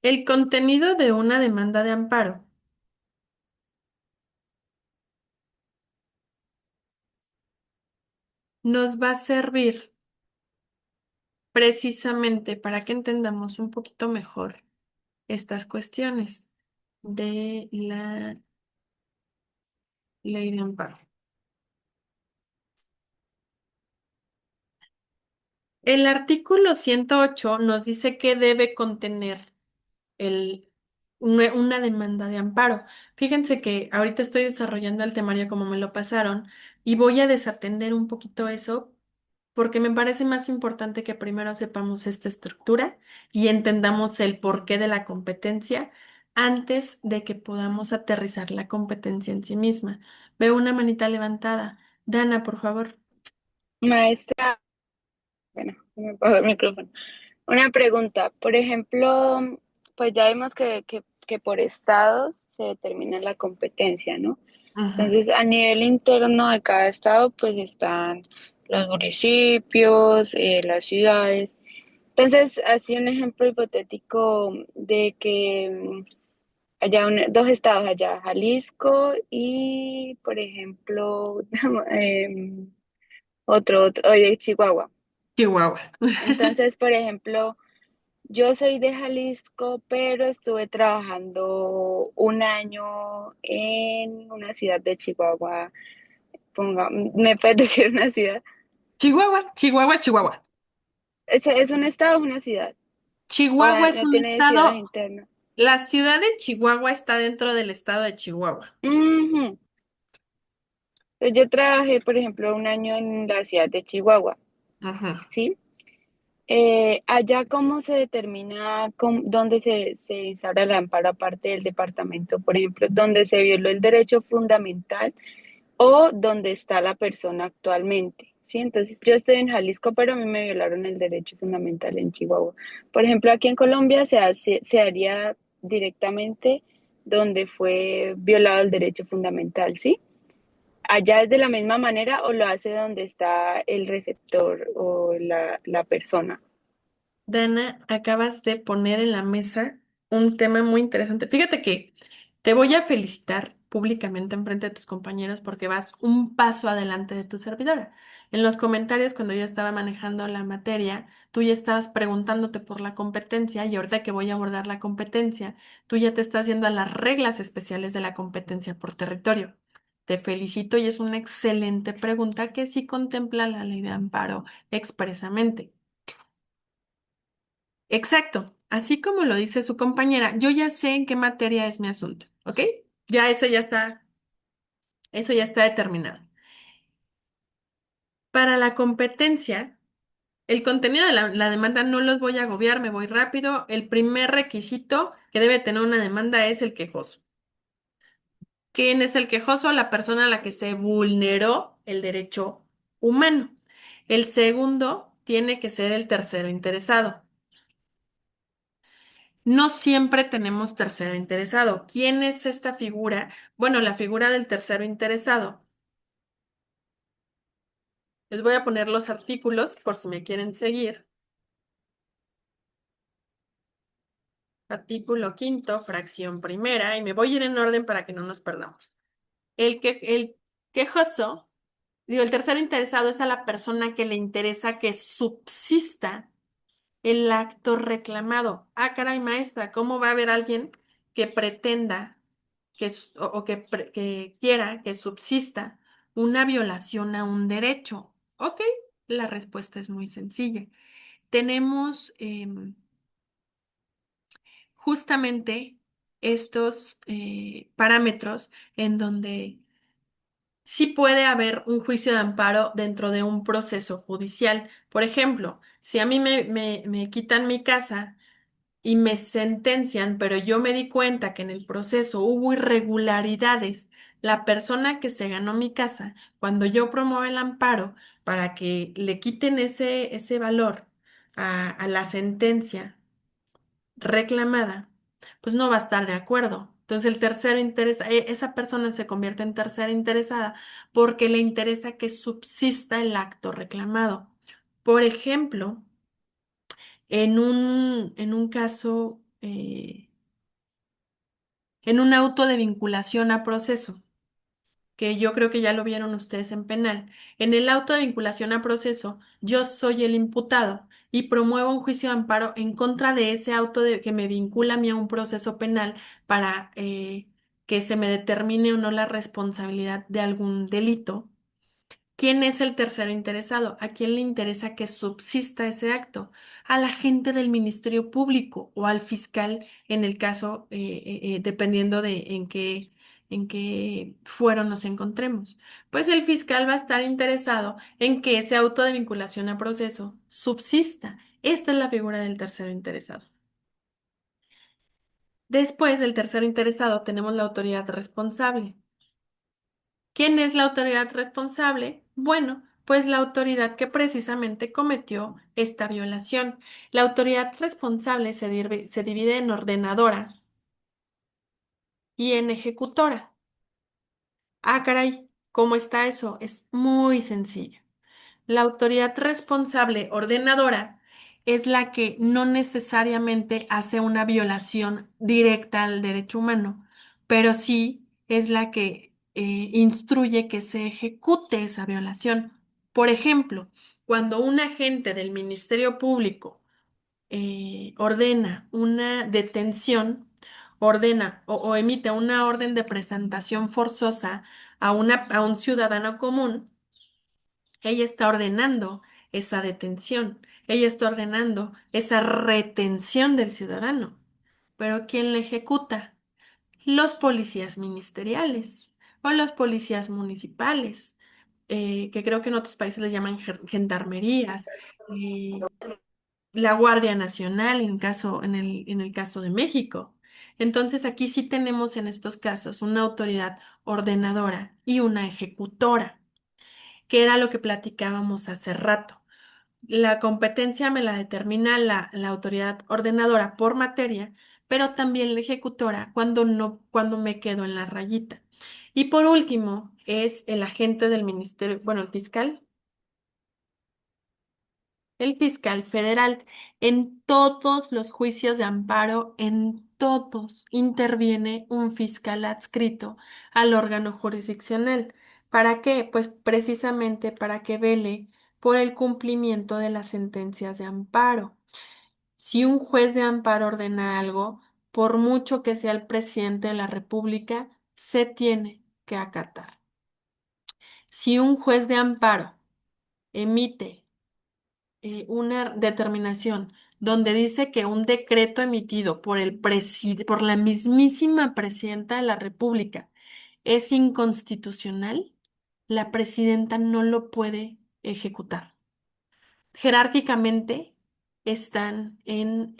El contenido de una demanda de amparo nos va a servir precisamente para que entendamos un poquito mejor estas cuestiones de la ley de amparo. El artículo 108 nos dice que debe contener el, una demanda de amparo. Fíjense que ahorita estoy desarrollando el temario como me lo pasaron y voy a desatender un poquito eso porque me parece más importante que primero sepamos esta estructura y entendamos el porqué de la competencia antes de que podamos aterrizar la competencia en sí misma. Veo una manita levantada. Dana, por favor. Maestra, bueno, se me apagó el micrófono. Una pregunta, por ejemplo, pues ya vimos que por estados se determina la competencia, ¿no? Ujú. Entonces, a nivel interno de cada estado, pues están los municipios, las ciudades. Entonces, así un ejemplo hipotético de que haya dos estados allá, Jalisco y, por ejemplo, oye, Chihuahua. Chihuahua. Entonces, por ejemplo, yo soy de Jalisco, pero estuve trabajando un año en una ciudad de Chihuahua. ¿Me puedes decir una ciudad? Chihuahua, Chihuahua, Chihuahua. ¿Es un estado o una ciudad? ¿O Chihuahua es no un tiene ciudades estado, internas? la ciudad de Chihuahua está dentro del estado de Chihuahua. Ujú. Entonces, yo trabajé, por ejemplo, un año en la ciudad de Chihuahua, Ujú. ¿sí? Allá, ¿cómo se determina dónde se instaura el amparo aparte del departamento? Por ejemplo, donde se violó el derecho fundamental o donde está la persona actualmente, ¿sí? Entonces, yo estoy en Jalisco, pero a mí me violaron el derecho fundamental en Chihuahua. Por ejemplo, aquí en Colombia se haría directamente donde fue violado el derecho fundamental, ¿sí? ¿Allá es de la misma manera o lo hace donde está el receptor o la persona? Dana, acabas de poner en la mesa un tema muy interesante. Fíjate que te voy a felicitar públicamente en frente de tus compañeros porque vas un paso adelante de tu servidora. En los comentarios, cuando yo estaba manejando la materia, tú ya estabas preguntándote por la competencia y ahorita que voy a abordar la competencia, tú ya te estás yendo a las reglas especiales de la competencia por territorio. Te felicito y es una excelente pregunta que sí contempla la ley de amparo expresamente. Exacto, así como lo dice su compañera, yo ya sé en qué materia es mi asunto, ¿ok? Ya eso ya está determinado. Para la competencia, el contenido de la demanda no los voy a agobiar, me voy rápido. El primer requisito que debe tener una demanda es el quejoso. ¿Quién es el quejoso? La persona a la que se vulneró el derecho humano. El segundo tiene que ser el tercero interesado. No siempre tenemos tercero interesado. ¿Quién es esta figura? Bueno, la figura del tercero interesado. Les voy a poner los artículos por si me quieren seguir. Artículo quinto, fracción primera, y me voy a ir en orden para que no nos perdamos. El quejoso, digo, el tercero interesado es a la persona que le interesa que subsista el acto reclamado. Ah, caray, maestra, ¿cómo va a haber alguien que pretenda o que quiera que subsista una violación a un derecho? Ok, la respuesta es muy sencilla. Tenemos justamente estos parámetros en donde sí puede haber un juicio de amparo dentro de un proceso judicial. Por ejemplo, si a mí me quitan mi casa y me sentencian, pero yo me di cuenta que en el proceso hubo irregularidades, la persona que se ganó mi casa, cuando yo promuevo el amparo para que le quiten ese valor a la sentencia reclamada, pues no va a estar de acuerdo. Entonces el tercero interesa, esa persona se convierte en tercera interesada porque le interesa que subsista el acto reclamado. Por ejemplo, en un caso, en un auto de vinculación a proceso, que yo creo que ya lo vieron ustedes en penal. En el auto de vinculación a proceso, yo soy el imputado y promuevo un juicio de amparo en contra de ese auto que me vincula a mí a un proceso penal para que se me determine o no la responsabilidad de algún delito. ¿Quién es el tercero interesado? ¿A quién le interesa que subsista ese acto? A la gente del Ministerio Público o al fiscal en el caso, dependiendo de en qué fuero nos encontremos. Pues el fiscal va a estar interesado en que ese auto de vinculación a proceso subsista. Esta es la figura del tercero interesado. Después del tercero interesado tenemos la autoridad responsable. ¿Quién es la autoridad responsable? Bueno, pues la autoridad que precisamente cometió esta violación. La autoridad responsable se divide en ordenadora y en ejecutora. Ah, caray, ¿cómo está eso? Es muy sencillo. La autoridad responsable ordenadora es la que no necesariamente hace una violación directa al derecho humano, pero sí es la que instruye que se ejecute esa violación. Por ejemplo, cuando un agente del Ministerio Público ordena una detención, ordena o emite una orden de presentación forzosa a un ciudadano común, ella está ordenando esa detención, ella está ordenando esa retención del ciudadano. Pero ¿quién la ejecuta? Los policías ministeriales o los policías municipales, que creo que en otros países les llaman gendarmerías, eh, la Guardia Nacional en el caso de México. Entonces aquí sí tenemos en estos casos una autoridad ordenadora y una ejecutora, que era lo que platicábamos hace rato. La competencia me la determina la autoridad ordenadora por materia, pero también la ejecutora cuando no, cuando me quedo en la rayita. Y por último, es el agente del ministerio, bueno, el fiscal federal. En todos los juicios de amparo, en todos, interviene un fiscal adscrito al órgano jurisdiccional. ¿Para qué? Pues precisamente para que vele por el cumplimiento de las sentencias de amparo. Si un juez de amparo ordena algo, por mucho que sea el presidente de la República, se tiene que acatar. Si un juez de amparo emite una determinación donde dice que un decreto emitido por la mismísima presidenta de la República es inconstitucional, la presidenta no lo puede ejecutar. Jerárquicamente están en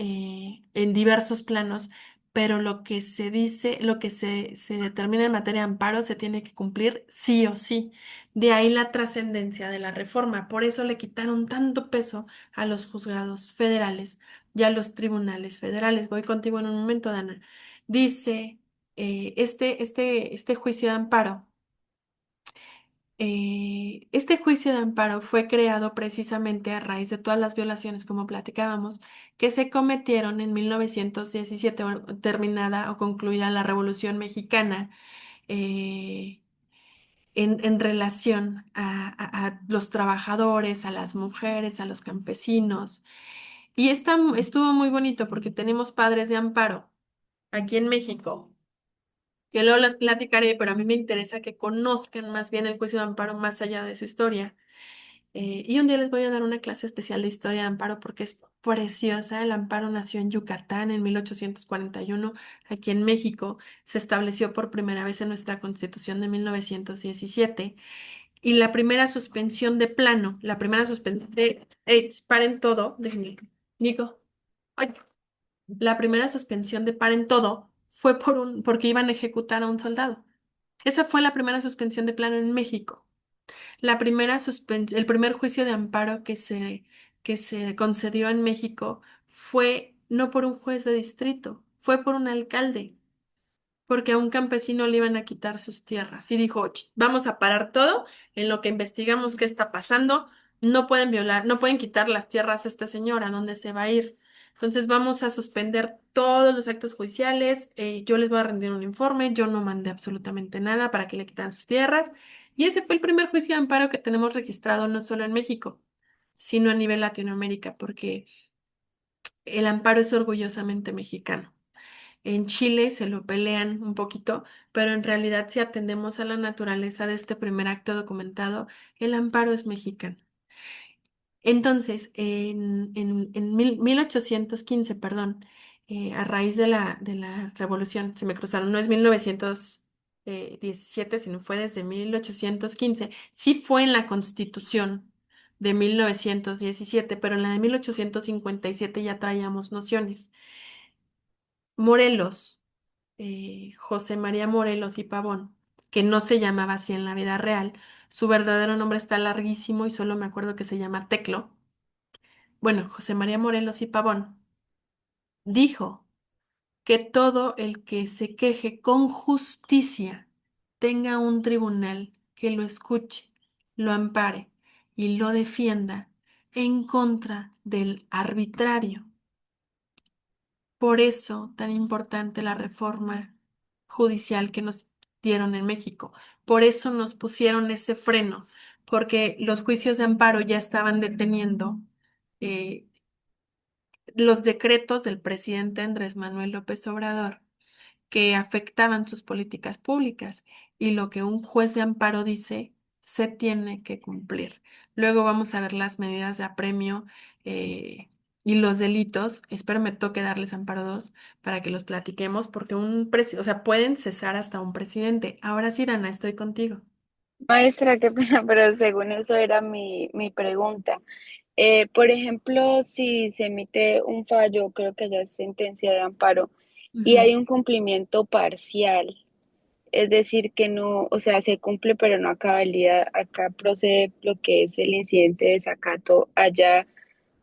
diversos planos, pero lo que se dice, lo que se determina en materia de amparo se tiene que cumplir sí o sí. De ahí la trascendencia de la reforma. Por eso le quitaron tanto peso a los juzgados federales y a los tribunales federales. Voy contigo en un momento, Dana. Dice, este juicio de amparo. Este juicio de amparo fue creado precisamente a raíz de todas las violaciones, como platicábamos, que se cometieron en 1917, terminada o concluida la Revolución Mexicana, eh, en relación a los trabajadores, a las mujeres, a los campesinos. Y estuvo muy bonito porque tenemos padres de amparo aquí en México. Yo luego les platicaré, pero a mí me interesa que conozcan más bien el juicio de amparo más allá de su historia. Y un día les voy a dar una clase especial de historia de Amparo porque es preciosa. El Amparo nació en Yucatán en 1841, aquí en México. Se estableció por primera vez en nuestra Constitución de 1917. Y la primera suspensión de plano, la primera suspensión de... paren todo, déjenme. Nico. Ay. La primera suspensión de paren todo fue porque iban a ejecutar a un soldado. Esa fue la primera suspensión de plano en México. El primer juicio de amparo que se concedió en México fue no por un juez de distrito, fue por un alcalde, porque a un campesino le iban a quitar sus tierras. Y dijo: "Ch, vamos a parar todo en lo que investigamos qué está pasando. No pueden violar, no pueden quitar las tierras a esta señora, ¿a dónde se va a ir? Entonces vamos a suspender todos los actos judiciales. Yo les voy a rendir un informe. Yo no mandé absolutamente nada para que le quitaran sus tierras". Y ese fue el primer juicio de amparo que tenemos registrado no solo en México, sino a nivel Latinoamérica, porque el amparo es orgullosamente mexicano. En Chile se lo pelean un poquito, pero en realidad si atendemos a la naturaleza de este primer acto documentado, el amparo es mexicano. Entonces, en 1815, perdón, a raíz de la revolución, se me cruzaron, no es 1917, sino fue desde 1815, sí fue en la Constitución de 1917, pero en la de 1857 ya traíamos nociones. Morelos, José María Morelos y Pavón, que no se llamaba así en la vida real. Su verdadero nombre está larguísimo y solo me acuerdo que se llama Teclo. Bueno, José María Morelos y Pavón dijo que todo el que se queje con justicia tenga un tribunal que lo escuche, lo ampare y lo defienda en contra del arbitrario. Por eso tan importante la reforma judicial que nos dieron en México. Por eso nos pusieron ese freno, porque los juicios de amparo ya estaban deteniendo eh, los decretos del presidente Andrés Manuel López Obrador que afectaban sus políticas públicas, y lo que un juez de amparo dice se tiene que cumplir. Luego vamos a ver las medidas de apremio y los delitos. Espero me toque darles amparo 2 para que los platiquemos, porque o sea, pueden cesar hasta un presidente. Ahora sí, Dana, estoy contigo. Maestra, qué pena, pero según eso era mi pregunta. Por ejemplo, si se emite un fallo, creo que ya es sentencia de amparo, y Ujú. hay un cumplimiento parcial, es decir, que no, o sea, se cumple pero no a cabalidad, acá procede lo que es el incidente de desacato. Allá,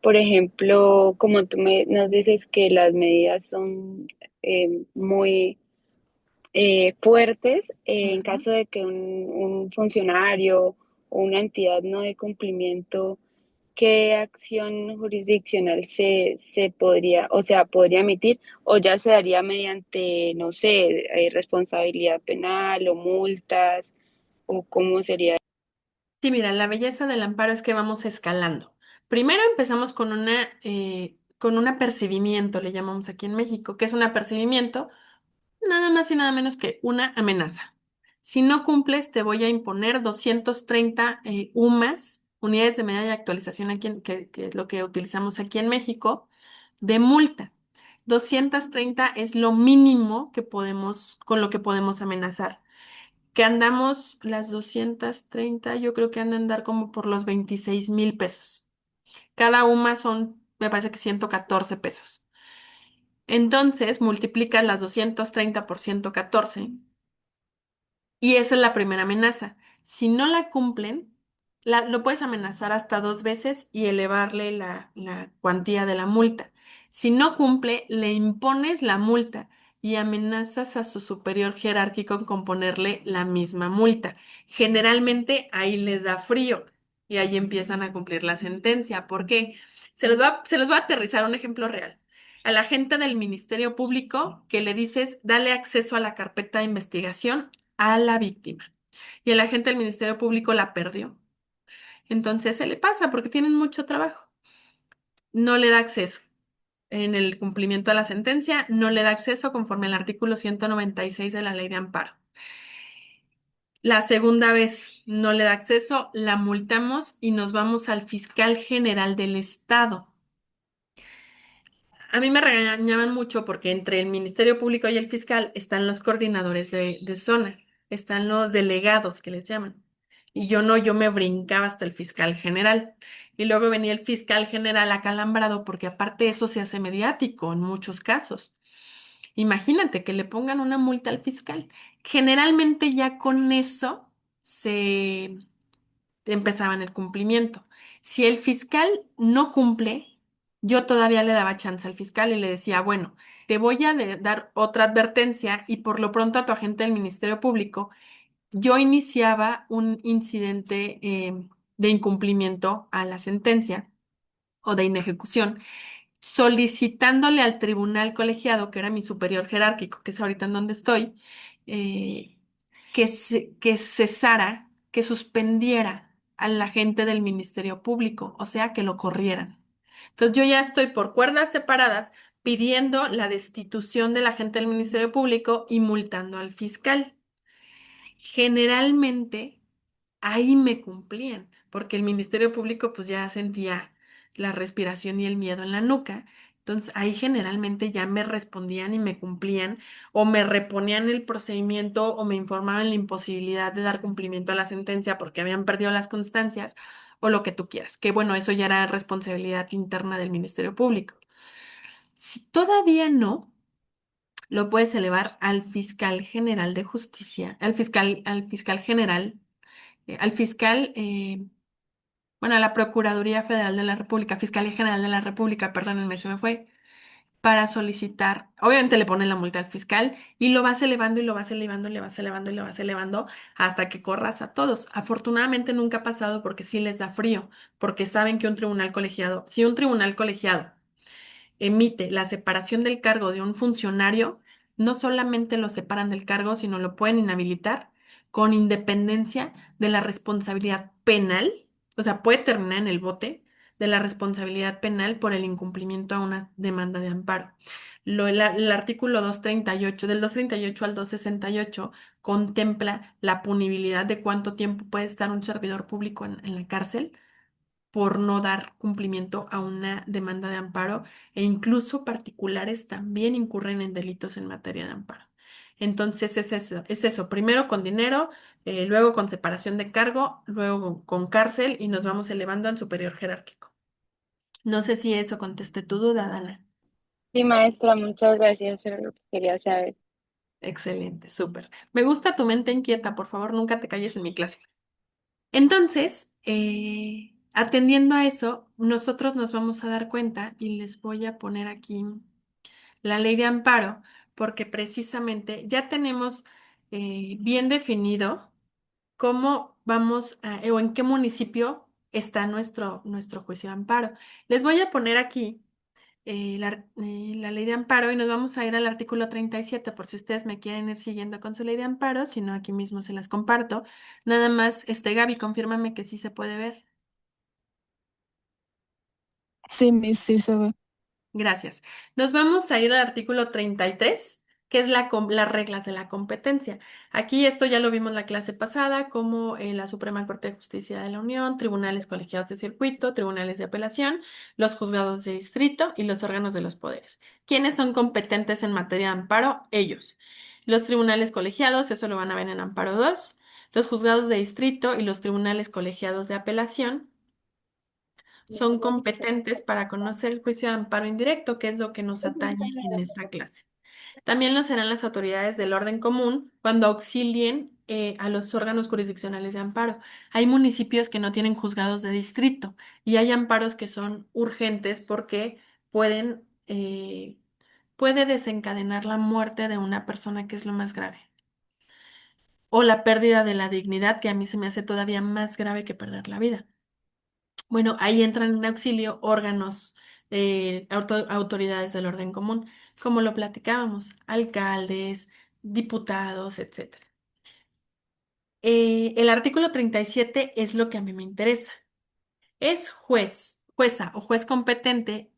por ejemplo, como nos dices que las medidas son muy fuertes, en Ujú. caso de que un funcionario o una entidad no dé cumplimiento, ¿qué acción jurisdiccional se podría, o sea, podría emitir, o ya se daría mediante, no sé, responsabilidad penal o multas, o cómo sería? Sí, mira, la belleza del amparo es que vamos escalando. Primero empezamos con un apercibimiento, le llamamos aquí en México. ¿Qué es un apercibimiento? Nada más y nada menos que una amenaza. Si no cumples, te voy a imponer 230 UMAS, unidades de medida de actualización, que es lo que utilizamos aquí en México, de multa. 230 es lo mínimo que con lo que podemos amenazar. Que andamos las 230, yo creo que han de andar como por los 26,000 pesos. Cada UMA son, me parece que 114 pesos. Entonces, multiplica las 230 por 114 y esa es la primera amenaza. Si no la cumplen, lo puedes amenazar hasta 2 veces y elevarle la cuantía de la multa. Si no cumple, le impones la multa y amenazas a su superior jerárquico con ponerle la misma multa. Generalmente ahí les da frío y ahí empiezan a cumplir la sentencia. ¿Por qué? Se los va a aterrizar un ejemplo real. A la gente del Ministerio Público que le dices, dale acceso a la carpeta de investigación a la víctima. Y el agente del Ministerio Público la perdió. Entonces se le pasa porque tienen mucho trabajo. No le da acceso. En el cumplimiento de la sentencia, no le da acceso conforme al artículo 196 de la Ley de Amparo. La segunda vez no le da acceso, la multamos y nos vamos al fiscal general del estado. A mí me regañaban mucho porque entre el Ministerio Público y el fiscal están los coordinadores de zona, están los delegados que les llaman. Y yo no, yo me brincaba hasta el fiscal general. Y luego venía el fiscal general acalambrado porque aparte eso se hace mediático en muchos casos. Imagínate que le pongan una multa al fiscal. Generalmente ya con eso se empezaban el cumplimiento. Si el fiscal no cumple, yo todavía le daba chance al fiscal y le decía, bueno, te voy a dar otra advertencia y por lo pronto a tu agente del Ministerio Público, yo iniciaba un incidente de incumplimiento a la sentencia o de inejecución, solicitándole al tribunal colegiado, que era mi superior jerárquico, que es ahorita en donde estoy, eh, que cesara, que suspendiera al agente del Ministerio Público, o sea, que lo corrieran. Entonces yo ya estoy por cuerdas separadas pidiendo la destitución del agente del Ministerio Público y multando al fiscal. Generalmente ahí me cumplían, porque el Ministerio Público pues ya sentía la respiración y el miedo en la nuca. Entonces ahí generalmente ya me respondían y me cumplían o me reponían el procedimiento o me informaban la imposibilidad de dar cumplimiento a la sentencia porque habían perdido las constancias o lo que tú quieras, que bueno, eso ya era responsabilidad interna del Ministerio Público. Si todavía no, lo puedes elevar al fiscal general de justicia, al fiscal general, al fiscal bueno, a la Procuraduría Federal de la República, Fiscalía General de la República, perdónenme, se me fue, para solicitar, obviamente le ponen la multa al fiscal y lo vas elevando y lo vas elevando y le vas elevando y lo vas elevando hasta que corras a todos. Afortunadamente nunca ha pasado porque sí les da frío, porque saben que un tribunal colegiado, si un tribunal colegiado emite la separación del cargo de un funcionario, no solamente lo separan del cargo, sino lo pueden inhabilitar con independencia de la responsabilidad penal, o sea, puede terminar en el bote de la responsabilidad penal por el incumplimiento a una demanda de amparo. El artículo 238, del 238 al 268, contempla la punibilidad de cuánto tiempo puede estar un servidor público en la cárcel por no dar cumplimiento a una demanda de amparo e incluso particulares también incurren en delitos en materia de amparo. Entonces es eso, primero con dinero, luego con separación de cargo, luego con cárcel y nos vamos elevando al superior jerárquico. No sé si eso conteste tu duda, Dana. Sí, maestra, muchas gracias. Era lo que quería saber. Excelente, súper. Me gusta tu mente inquieta, por favor, nunca te calles en mi clase. Entonces, atendiendo a eso, nosotros nos vamos a dar cuenta y les voy a poner aquí la ley de amparo, porque precisamente ya tenemos bien definido cómo vamos o en qué municipio está nuestro juicio de amparo. Les voy a poner aquí la ley de amparo y nos vamos a ir al artículo 37 por si ustedes me quieren ir siguiendo con su ley de amparo, si no aquí mismo se las comparto. Nada más, Gaby, confírmame que sí se puede ver. Sí, sí se ve. Gracias. Nos vamos a ir al artículo 33, que es las reglas de la competencia. Aquí esto ya lo vimos la clase pasada, como la Suprema Corte de Justicia de la Unión, tribunales colegiados de circuito, tribunales de apelación, los juzgados de distrito y los órganos de los poderes. ¿Quiénes son competentes en materia de amparo? Ellos. Los tribunales colegiados, eso lo van a ver en Amparo 2, los juzgados de distrito y los tribunales colegiados de apelación son competentes para conocer el juicio de amparo indirecto, que es lo que nos atañe en esta clase. También lo serán las autoridades del orden común cuando auxilien a los órganos jurisdiccionales de amparo. Hay municipios que no tienen juzgados de distrito y hay amparos que son urgentes porque puede desencadenar la muerte de una persona, que es lo más grave, o la pérdida de la dignidad, que a mí se me hace todavía más grave que perder la vida. Bueno, ahí entran en auxilio órganos, autoridades del orden común, como lo platicábamos, alcaldes, diputados, etcétera. El artículo 37 es lo que a mí me interesa. Es juez, jueza o juez competente,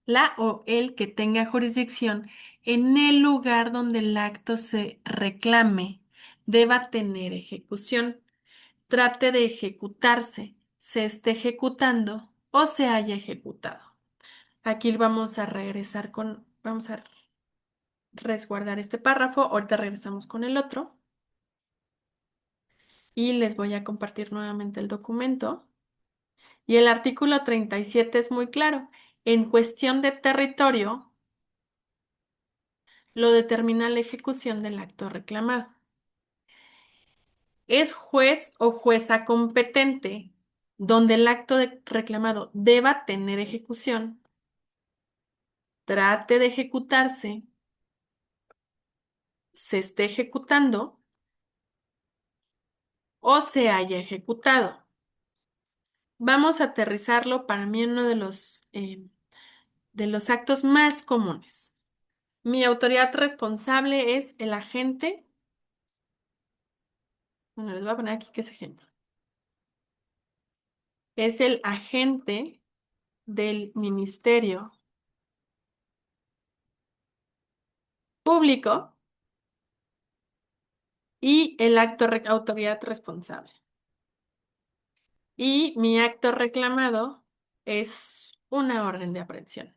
la o el que tenga jurisdicción en el lugar donde el acto se reclame, deba tener ejecución, trate de ejecutarse, se esté ejecutando o se haya ejecutado. Aquí vamos a vamos a resguardar este párrafo, ahorita regresamos con el otro y les voy a compartir nuevamente el documento. Y el artículo 37 es muy claro. En cuestión de territorio, lo determina la ejecución del acto reclamado. Es juez o jueza competente donde el reclamado deba tener ejecución, trate de ejecutarse, se esté ejecutando o se haya ejecutado. Vamos a aterrizarlo para mí en uno de los actos más comunes. Mi autoridad responsable es el agente. Bueno, les voy a poner aquí que es ejemplo. Es el agente del Ministerio Público y el autoridad responsable. Y mi acto reclamado es una orden de aprehensión.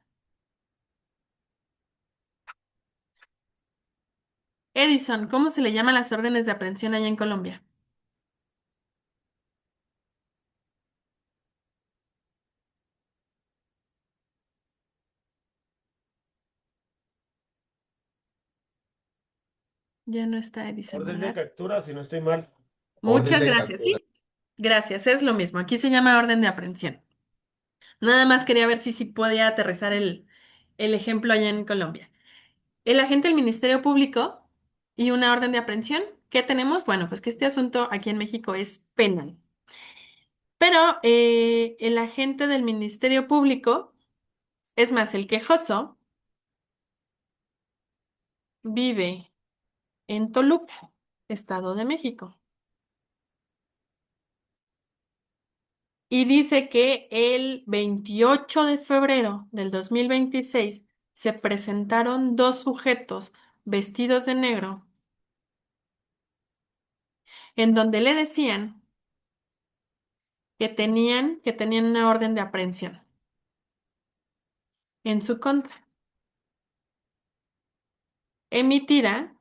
Edison, ¿cómo se le llama las órdenes de aprehensión allá en Colombia? Ya no está Edison, Orden de ¿verdad? captura, si no estoy mal. Orden Muchas de gracias, captura. sí. Gracias, es lo mismo. Aquí se llama orden de aprehensión. Nada más quería ver si podía aterrizar el ejemplo allá en Colombia. El agente del Ministerio Público y una orden de aprehensión. ¿Qué tenemos? Bueno, pues que este asunto aquí en México es penal. Pero el agente del Ministerio Público, es más, el quejoso, vive en Toluca, Estado de México. Y dice que el 28 de febrero del 2026 se presentaron dos sujetos vestidos de negro en donde le decían que tenían una orden de aprehensión en su contra, emitida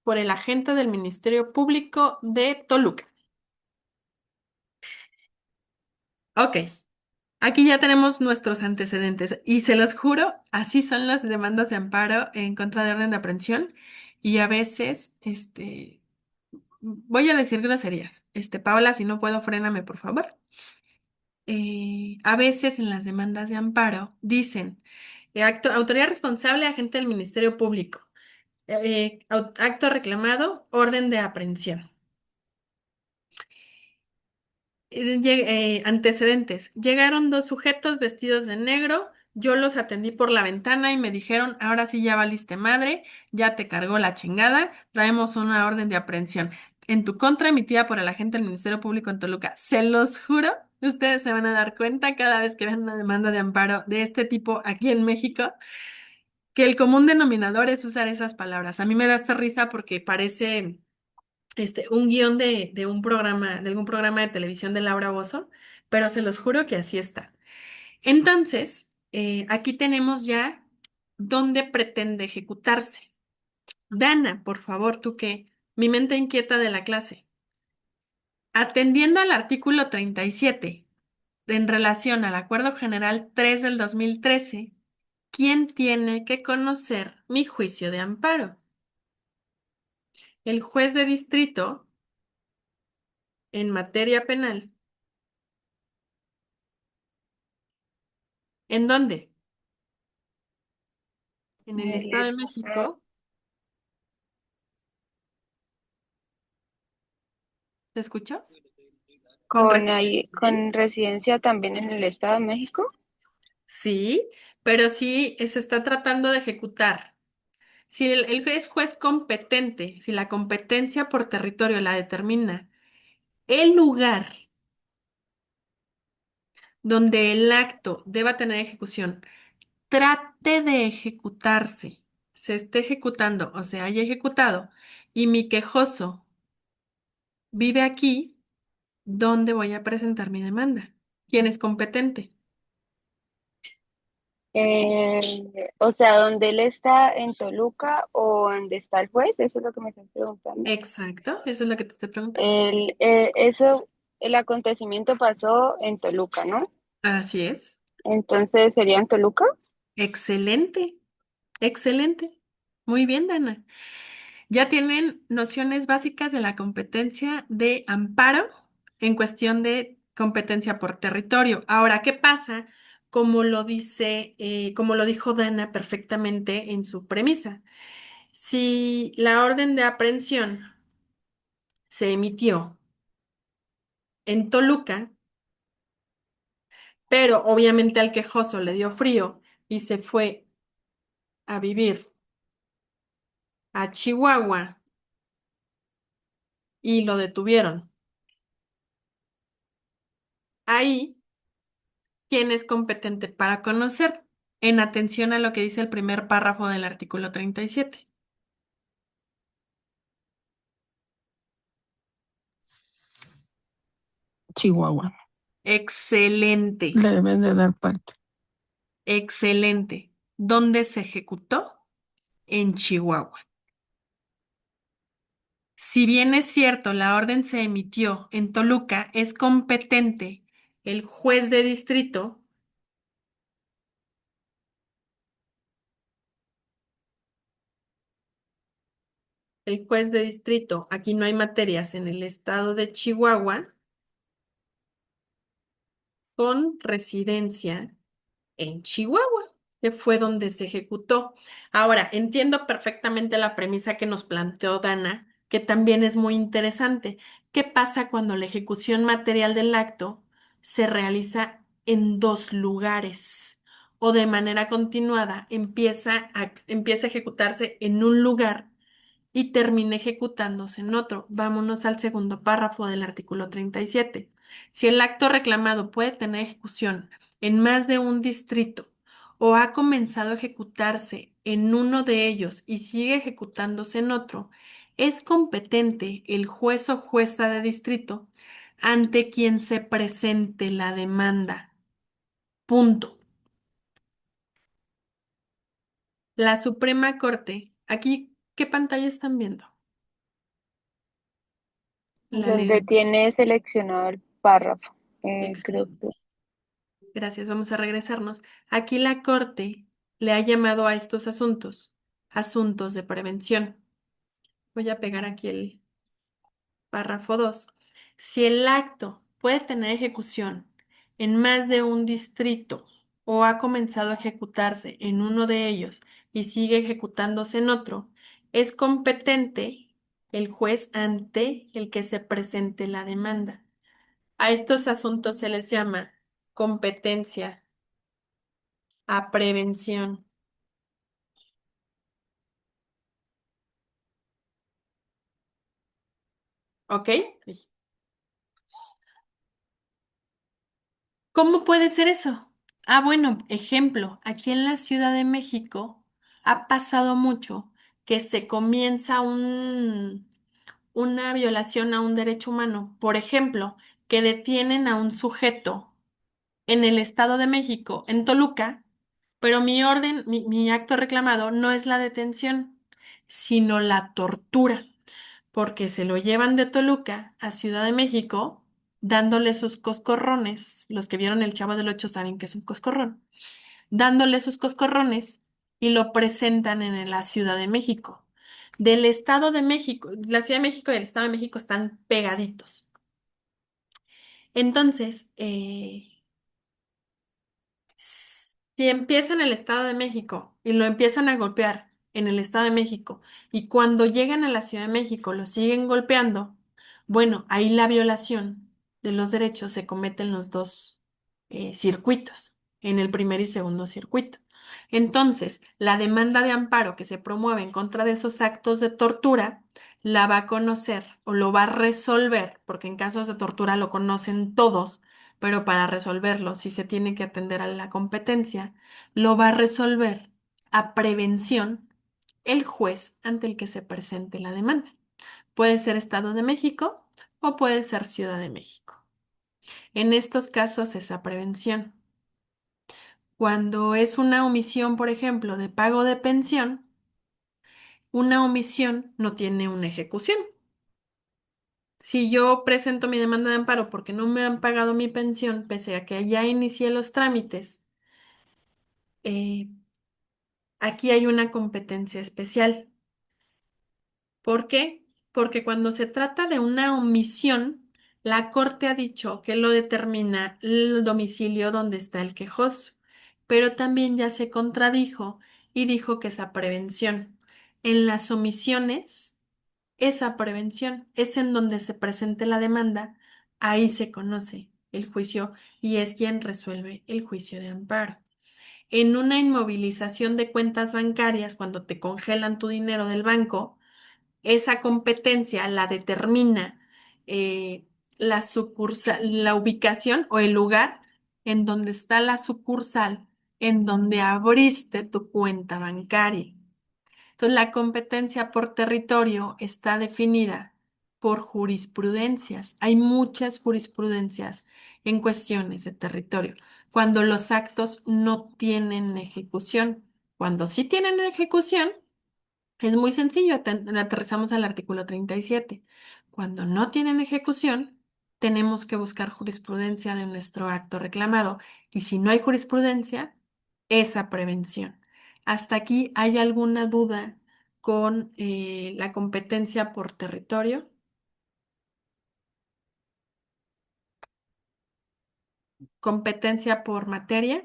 por el agente del Ministerio Público de Toluca. Ok, aquí ya tenemos nuestros antecedentes y se los juro, así son las demandas de amparo en contra de orden de aprehensión y a veces, voy a decir groserías. Paola, si no puedo, fréname, por favor. A veces en las demandas de amparo dicen, autoridad responsable, agente del Ministerio Público. Acto reclamado, orden de aprehensión. Antecedentes. Llegaron dos sujetos vestidos de negro. Yo los atendí por la ventana y me dijeron, ahora sí ya valiste madre, ya te cargó la chingada, traemos una orden de aprehensión en tu contra emitida por el agente del Ministerio Público en Toluca. Se los juro, ustedes se van a dar cuenta cada vez que vean una demanda de amparo de este tipo aquí en México, que el común denominador es usar esas palabras. A mí me da esta risa porque parece un guión de un programa, de algún programa de televisión de Laura Bozzo, pero se los juro que así está. Entonces, aquí tenemos ya dónde pretende ejecutarse. Dana, por favor, tú qué, mi mente inquieta de la clase. Atendiendo al artículo 37, en relación al Acuerdo General 3 del 2013, ¿quién tiene que conocer mi juicio de amparo? El juez de distrito en materia penal. ¿En dónde? En el Estado de México. ¿Te escucho? ¿Con residencia ahí? Con residencia también en el Estado de México. Sí, pero sí se está tratando de ejecutar. Si el es juez competente, si la competencia por territorio la determina el lugar donde el acto deba tener ejecución, trate de ejecutarse, se esté ejecutando o se haya ejecutado y mi quejoso vive aquí, ¿dónde voy a presentar mi demanda? ¿Quién es competente? O sea, ¿dónde él está en Toluca o dónde está el juez? Eso es lo que me estás preguntando. Exacto, eso es lo que te estoy preguntando. El acontecimiento pasó en Toluca, ¿no? Así es. Entonces, ¿sería en Toluca? Excelente, excelente. Muy bien, Dana. Ya tienen nociones básicas de la competencia de amparo en cuestión de competencia por territorio. Ahora, ¿qué pasa? Como lo dice, como lo dijo Dana perfectamente en su premisa. Si la orden de aprehensión se emitió en Toluca, pero obviamente al quejoso le dio frío y se fue a vivir a Chihuahua y lo detuvieron. Ahí, ¿quién es competente para conocer? En atención a lo que dice el primer párrafo del artículo 37. Chihuahua. Excelente, Le deben de dar parte. excelente. ¿Dónde se ejecutó? En Chihuahua. Si bien es cierto, la orden se emitió en Toluca, es competente el juez de distrito, el juez de distrito, aquí no hay materias en el estado de Chihuahua, con residencia en Chihuahua, que fue donde se ejecutó. Ahora, entiendo perfectamente la premisa que nos planteó Dana, que también es muy interesante. ¿Qué pasa cuando la ejecución material del acto se realiza en dos lugares o de manera continuada empieza a ejecutarse en un lugar y termina ejecutándose en otro? Vámonos al segundo párrafo del artículo 37. Si el acto reclamado puede tener ejecución en más de un distrito o ha comenzado a ejecutarse en uno de ellos y sigue ejecutándose en otro, es competente el juez o jueza de distrito ante quien se presente la demanda. Punto. La Suprema Corte, aquí, ¿qué pantalla están viendo? La Donde negra. tiene seleccionado el párrafo. Creo Excelente. que Gracias, vamos a regresarnos. Aquí la Corte le ha llamado a estos asuntos asuntos de prevención. Voy a pegar aquí el párrafo 2. Si el acto puede tener ejecución en más de un distrito o ha comenzado a ejecutarse en uno de ellos y sigue ejecutándose en otro, es competente el juez ante el que se presente la demanda. A estos asuntos se les llama competencia a prevención. ¿Ok? ¿Cómo puede ser eso? Ah, bueno, ejemplo, aquí en la Ciudad de México ha pasado mucho que se comienza una violación a un derecho humano. Por ejemplo, que detienen a un sujeto en el Estado de México, en Toluca, pero mi orden, mi acto reclamado no es la detención, sino la tortura, porque se lo llevan de Toluca a Ciudad de México dándole sus coscorrones. Los que vieron El Chavo del Ocho saben que es un coscorrón. Dándole sus coscorrones y lo presentan en la Ciudad de México. Del Estado de México, la Ciudad de México y el Estado de México están pegaditos. Entonces, si empiezan en el Estado de México y lo empiezan a golpear en el Estado de México y cuando llegan a la Ciudad de México lo siguen golpeando, bueno, ahí la violación de los derechos se comete en los dos circuitos, en el primer y segundo circuito. Entonces, la demanda de amparo que se promueve en contra de esos actos de tortura la va a conocer o lo va a resolver, porque en casos de tortura lo conocen todos, pero para resolverlo, si se tiene que atender a la competencia, lo va a resolver a prevención el juez ante el que se presente la demanda. Puede ser Estado de México o puede ser Ciudad de México. En estos casos, esa prevención. Cuando es una omisión, por ejemplo, de pago de pensión, una omisión no tiene una ejecución. Si yo presento mi demanda de amparo porque no me han pagado mi pensión, pese a que ya inicié los trámites, eh, aquí hay una competencia especial. ¿Por qué? Porque cuando se trata de una omisión, la Corte ha dicho que lo determina el domicilio donde está el quejoso, pero también ya se contradijo y dijo que esa prevención. En las omisiones, esa prevención es en donde se presente la demanda, ahí se conoce el juicio y es quien resuelve el juicio de amparo. En una inmovilización de cuentas bancarias, cuando te congelan tu dinero del banco, esa competencia la determina la sucursal, la ubicación o el lugar en donde está la sucursal, en donde abriste tu cuenta bancaria. Entonces, la competencia por territorio está definida por jurisprudencias. Hay muchas jurisprudencias en cuestiones de territorio. Cuando los actos no tienen ejecución, cuando sí tienen ejecución, es muy sencillo, aterrizamos al artículo 37. Cuando no tienen ejecución, tenemos que buscar jurisprudencia de nuestro acto reclamado. Y si no hay jurisprudencia, esa prevención. ¿Hasta aquí hay alguna duda con la competencia por territorio? ¿Competencia por materia?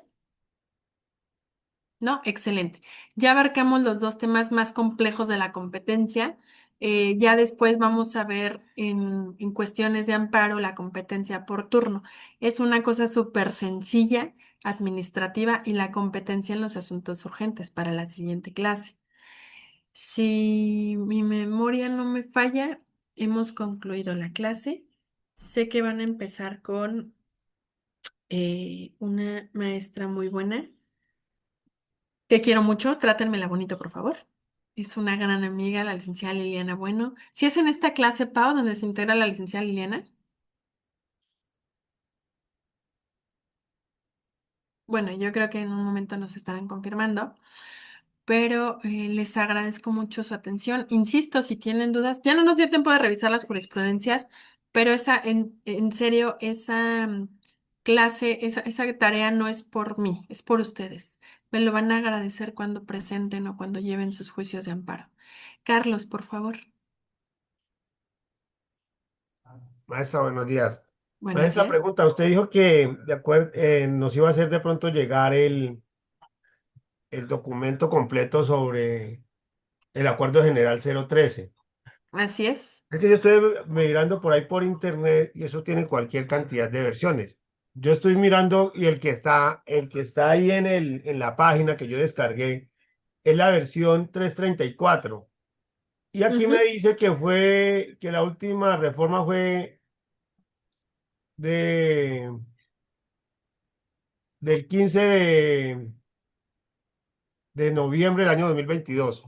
¿No? Excelente. Ya abarcamos los dos temas más complejos de la competencia. Ya después vamos a ver en cuestiones de amparo la competencia por turno. Es una cosa súper sencilla, administrativa y la competencia en los asuntos urgentes para la siguiente clase. Si mi memoria no me falla, hemos concluido la clase. Sé que van a empezar con una maestra muy buena que quiero mucho, trátenmela bonito, por favor. Es una gran amiga, la licenciada Liliana Bueno. Si es en esta clase, Pau, donde se integra la licenciada Liliana. Bueno, yo creo que en un momento nos estarán confirmando, pero les agradezco mucho su atención. Insisto, si tienen dudas, ya no nos dio tiempo de revisar las jurisprudencias, pero en serio, esa clase, esa tarea no es por mí, es por ustedes. Me lo van a agradecer cuando presenten o cuando lleven sus juicios de amparo. Carlos, por favor. Maestra, buenos días. Buenos Maestra, días. pregunta, usted dijo que de acuerdo, nos iba a hacer de pronto llegar el documento completo sobre el Acuerdo General 013. Así es. Es que yo estoy mirando por ahí por internet y eso tiene cualquier cantidad de versiones. Yo estoy mirando y el que está ahí en la página que yo descargué es la versión 334. Y aquí me Ujú. dice que la última reforma fue de, del 15 de noviembre del año 2022.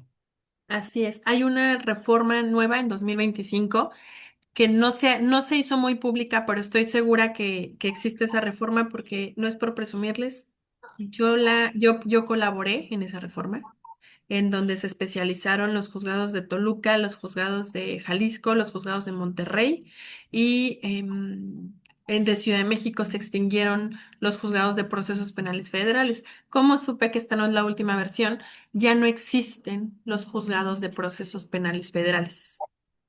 Así es. Hay una reforma nueva en 2025 que no se hizo muy pública, pero estoy segura que existe esa reforma porque no es por presumirles. Yo colaboré en esa reforma, en donde se especializaron los juzgados de Toluca, los juzgados de Jalisco, los juzgados de Monterrey y en de Ciudad de México se extinguieron los juzgados de procesos penales federales. Como supe que esta no es la última versión, ya no existen los juzgados de procesos penales federales.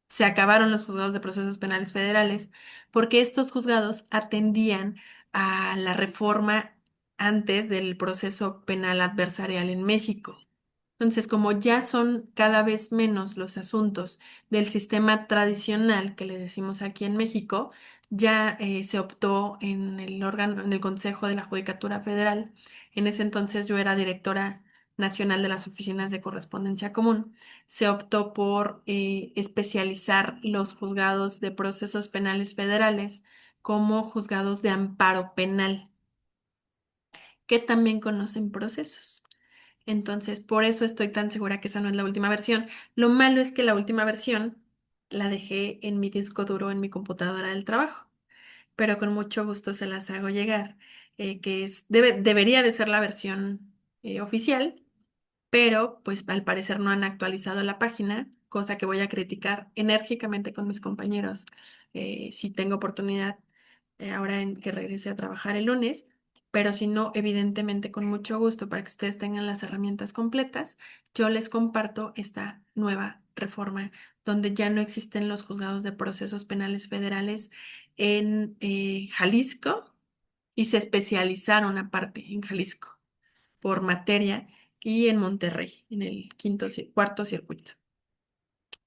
Se acabaron los juzgados de procesos penales federales porque estos juzgados atendían a la reforma antes del proceso penal adversarial en México. Entonces, como ya son cada vez menos los asuntos del sistema tradicional que le decimos aquí en México, ya se optó en el órgano, en el Consejo de la Judicatura Federal. En ese entonces yo era directora nacional de las oficinas de correspondencia común. Se optó por especializar los juzgados de procesos penales federales como juzgados de amparo penal, que también conocen procesos. Entonces, por eso estoy tan segura que esa no es la última versión. Lo malo es que la última versión la dejé en mi disco duro en mi computadora del trabajo, pero con mucho gusto se las hago llegar, debería de ser la versión oficial, pero pues al parecer no han actualizado la página, cosa que voy a criticar enérgicamente con mis compañeros si tengo oportunidad ahora en que regrese a trabajar el lunes, pero si no, evidentemente con mucho gusto para que ustedes tengan las herramientas completas, yo les comparto esta nueva reforma donde ya no existen los juzgados de procesos penales federales en Jalisco y se especializaron aparte en Jalisco por materia y en Monterrey, en el cuarto circuito.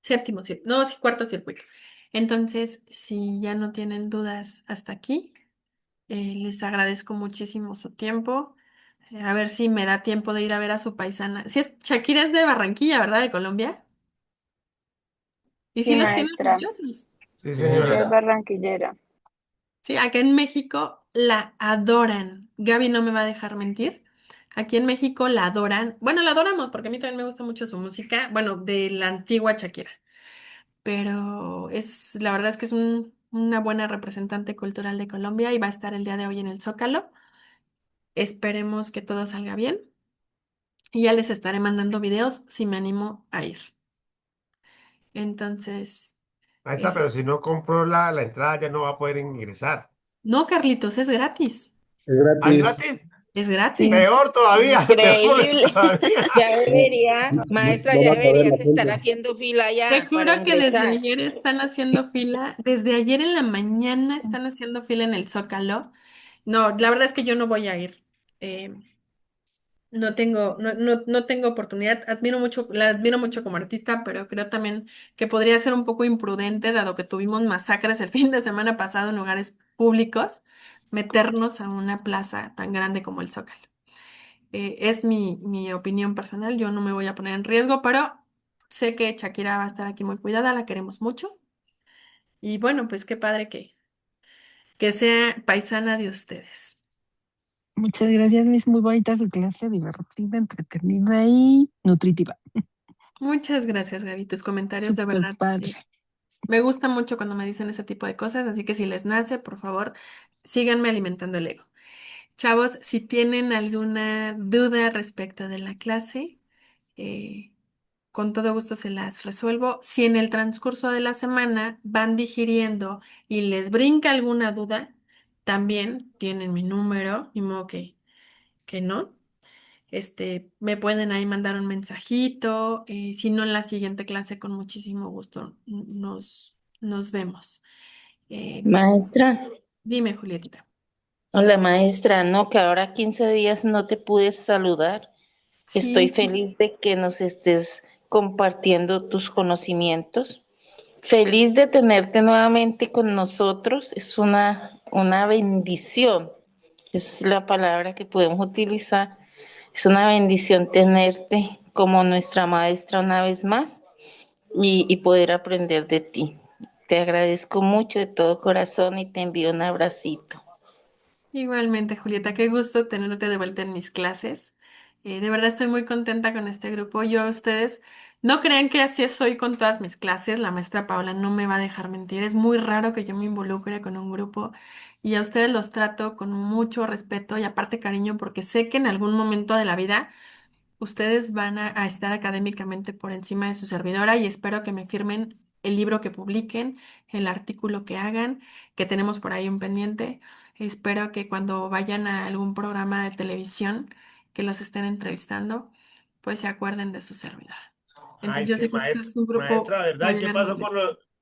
Séptimo circuito, no, sí, cuarto circuito. Entonces, si ya no tienen dudas hasta aquí, les agradezco muchísimo su tiempo. A ver si me da tiempo de ir a ver a su paisana. Si es, Shakira es de Barranquilla, ¿verdad? De Colombia. Y sí Sí, los tiene maestra, orgullosos. Sí, ella señora. es barranquillera. Sí, acá en México la adoran. Gaby no me va a dejar mentir. Aquí en México la adoran. Bueno, la adoramos porque a mí también me gusta mucho su música. Bueno, de la antigua Shakira. Pero la verdad es que es una buena representante cultural de Colombia y va a estar el día de hoy en el Zócalo. Esperemos que todo salga bien y ya les estaré mandando videos si me animo a ir. Entonces, Ahí está, es... pero si no compro la entrada ya no va a poder ingresar. No, Carlitos, es gratis. Es ¿Ah, es gratis. gratis? Es Sí, gratis. Peor todavía, peor increíble. todavía. Ya debería, maestra, ya Vamos a ver la deberías estar punta. haciendo fila Te ya para juro que desde ingresar. ayer están haciendo fila, desde ayer en la mañana están haciendo fila en el Zócalo. No, la verdad es que yo no voy a ir. Eh, no tengo oportunidad. La admiro mucho como artista, pero creo también que podría ser un poco imprudente, dado que tuvimos masacres el fin de semana pasado en lugares públicos, meternos a una plaza tan grande como el Zócalo. Es mi opinión personal, yo no me voy a poner en riesgo, pero sé que Shakira va a estar aquí muy cuidada, la queremos mucho. Y bueno, pues qué padre que sea paisana de ustedes. Muchas gracias, Miss. Muy bonita su clase, divertida, entretenida y nutritiva. Muchas gracias, Gaby. Tus comentarios de Súper verdad. padre. Me gusta mucho cuando me dicen ese tipo de cosas, así que si les nace, por favor, síganme alimentando el ego. Chavos, si tienen alguna duda respecto de la clase, eh, con todo gusto se las resuelvo. Si en el transcurso de la semana van digiriendo y les brinca alguna duda, también tienen mi número, ni modo que no. Me pueden ahí mandar un mensajito, si no en la siguiente clase, con muchísimo gusto nos vemos. Eh, Maestra, Dime, Julietita. hola maestra, no, que ahora 15 días no te pude saludar. Estoy Sí, feliz de que nos estés compartiendo tus conocimientos. Feliz de tenerte nuevamente con nosotros. Es una bendición. Es la palabra que podemos utilizar. Es una bendición tenerte como nuestra maestra una vez más y poder aprender de ti. Te agradezco mucho de todo corazón y te envío un abracito. igualmente, Julieta, qué gusto tenerte de vuelta en mis clases. De verdad estoy muy contenta con este grupo. Yo a ustedes no crean que así soy con todas mis clases. La maestra Paola no me va a dejar mentir. Es muy raro que yo me involucre con un grupo y a ustedes los trato con mucho respeto y aparte cariño porque sé que en algún momento de la vida ustedes van a estar académicamente por encima de su servidora y espero que me firmen el libro que publiquen, el artículo que hagan, que tenemos por ahí un pendiente. Espero que cuando vayan a algún programa de televisión que los estén entrevistando, pues se acuerden de su servidora. Entonces Ay, yo qué sé que esto es un grupo maestra, ¿verdad? muy ¿Y qué pasó agradable. con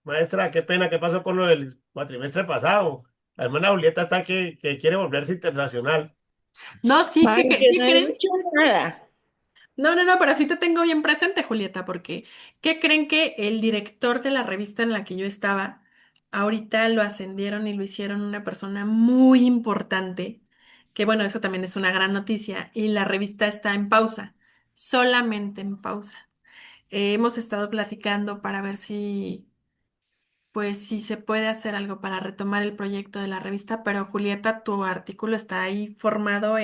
maestra, qué pena, qué pasó con lo del cuatrimestre pasado? La hermana Julieta está que quiere volverse internacional. No, sí, Ay, yo ¿qué no he creen? dicho nada. No, pero sí te tengo bien presente, Julieta, porque ¿qué creen que el director de la revista en la que yo estaba, ahorita lo ascendieron y lo hicieron una persona muy importante? Que bueno, eso también es una gran noticia y la revista está en pausa, solamente en pausa. Hemos estado platicando para ver pues, si se puede hacer algo para retomar el proyecto de la revista, pero Julieta, tu artículo está ahí formado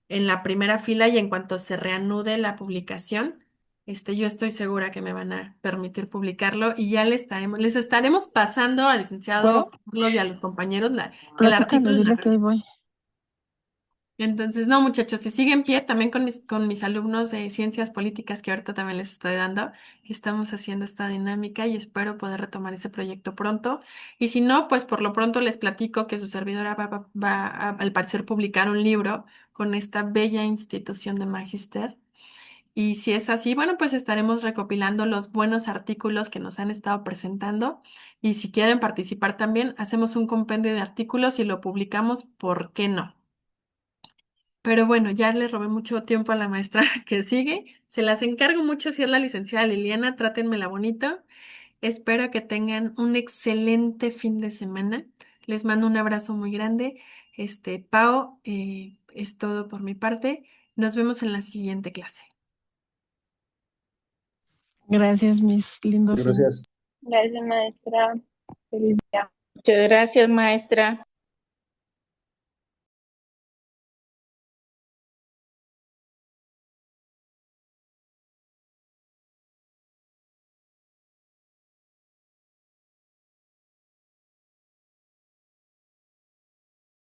en la primera fila y en cuanto se reanude la publicación, yo estoy segura que me van a permitir publicarlo y ya les estaremos pasando al Bueno, licenciado Carlos y a los compañeros el platícale, artículo en la dile que ahí revista. voy. Entonces, no, muchachos, si sigue en pie, también con mis alumnos de ciencias políticas que ahorita también les estoy dando, estamos haciendo esta dinámica y espero poder retomar ese proyecto pronto. Y si no, pues por lo pronto les platico que su servidora va al parecer publicar un libro con esta bella institución de Magister. Y si es así, bueno, pues estaremos recopilando los buenos artículos que nos han estado presentando. Y si quieren participar también, hacemos un compendio de artículos y lo publicamos, ¿por qué no? Pero bueno, ya le robé mucho tiempo a la maestra que sigue. Se las encargo mucho si es la licenciada Liliana, trátenmela bonito. Espero que tengan un excelente fin de semana. Les mando un abrazo muy grande. Pao, es todo por mi parte. Nos vemos en la siguiente clase. Gracias, mis lindos. Gracias. Gracias, maestra. Feliz día. Muchas gracias, maestra.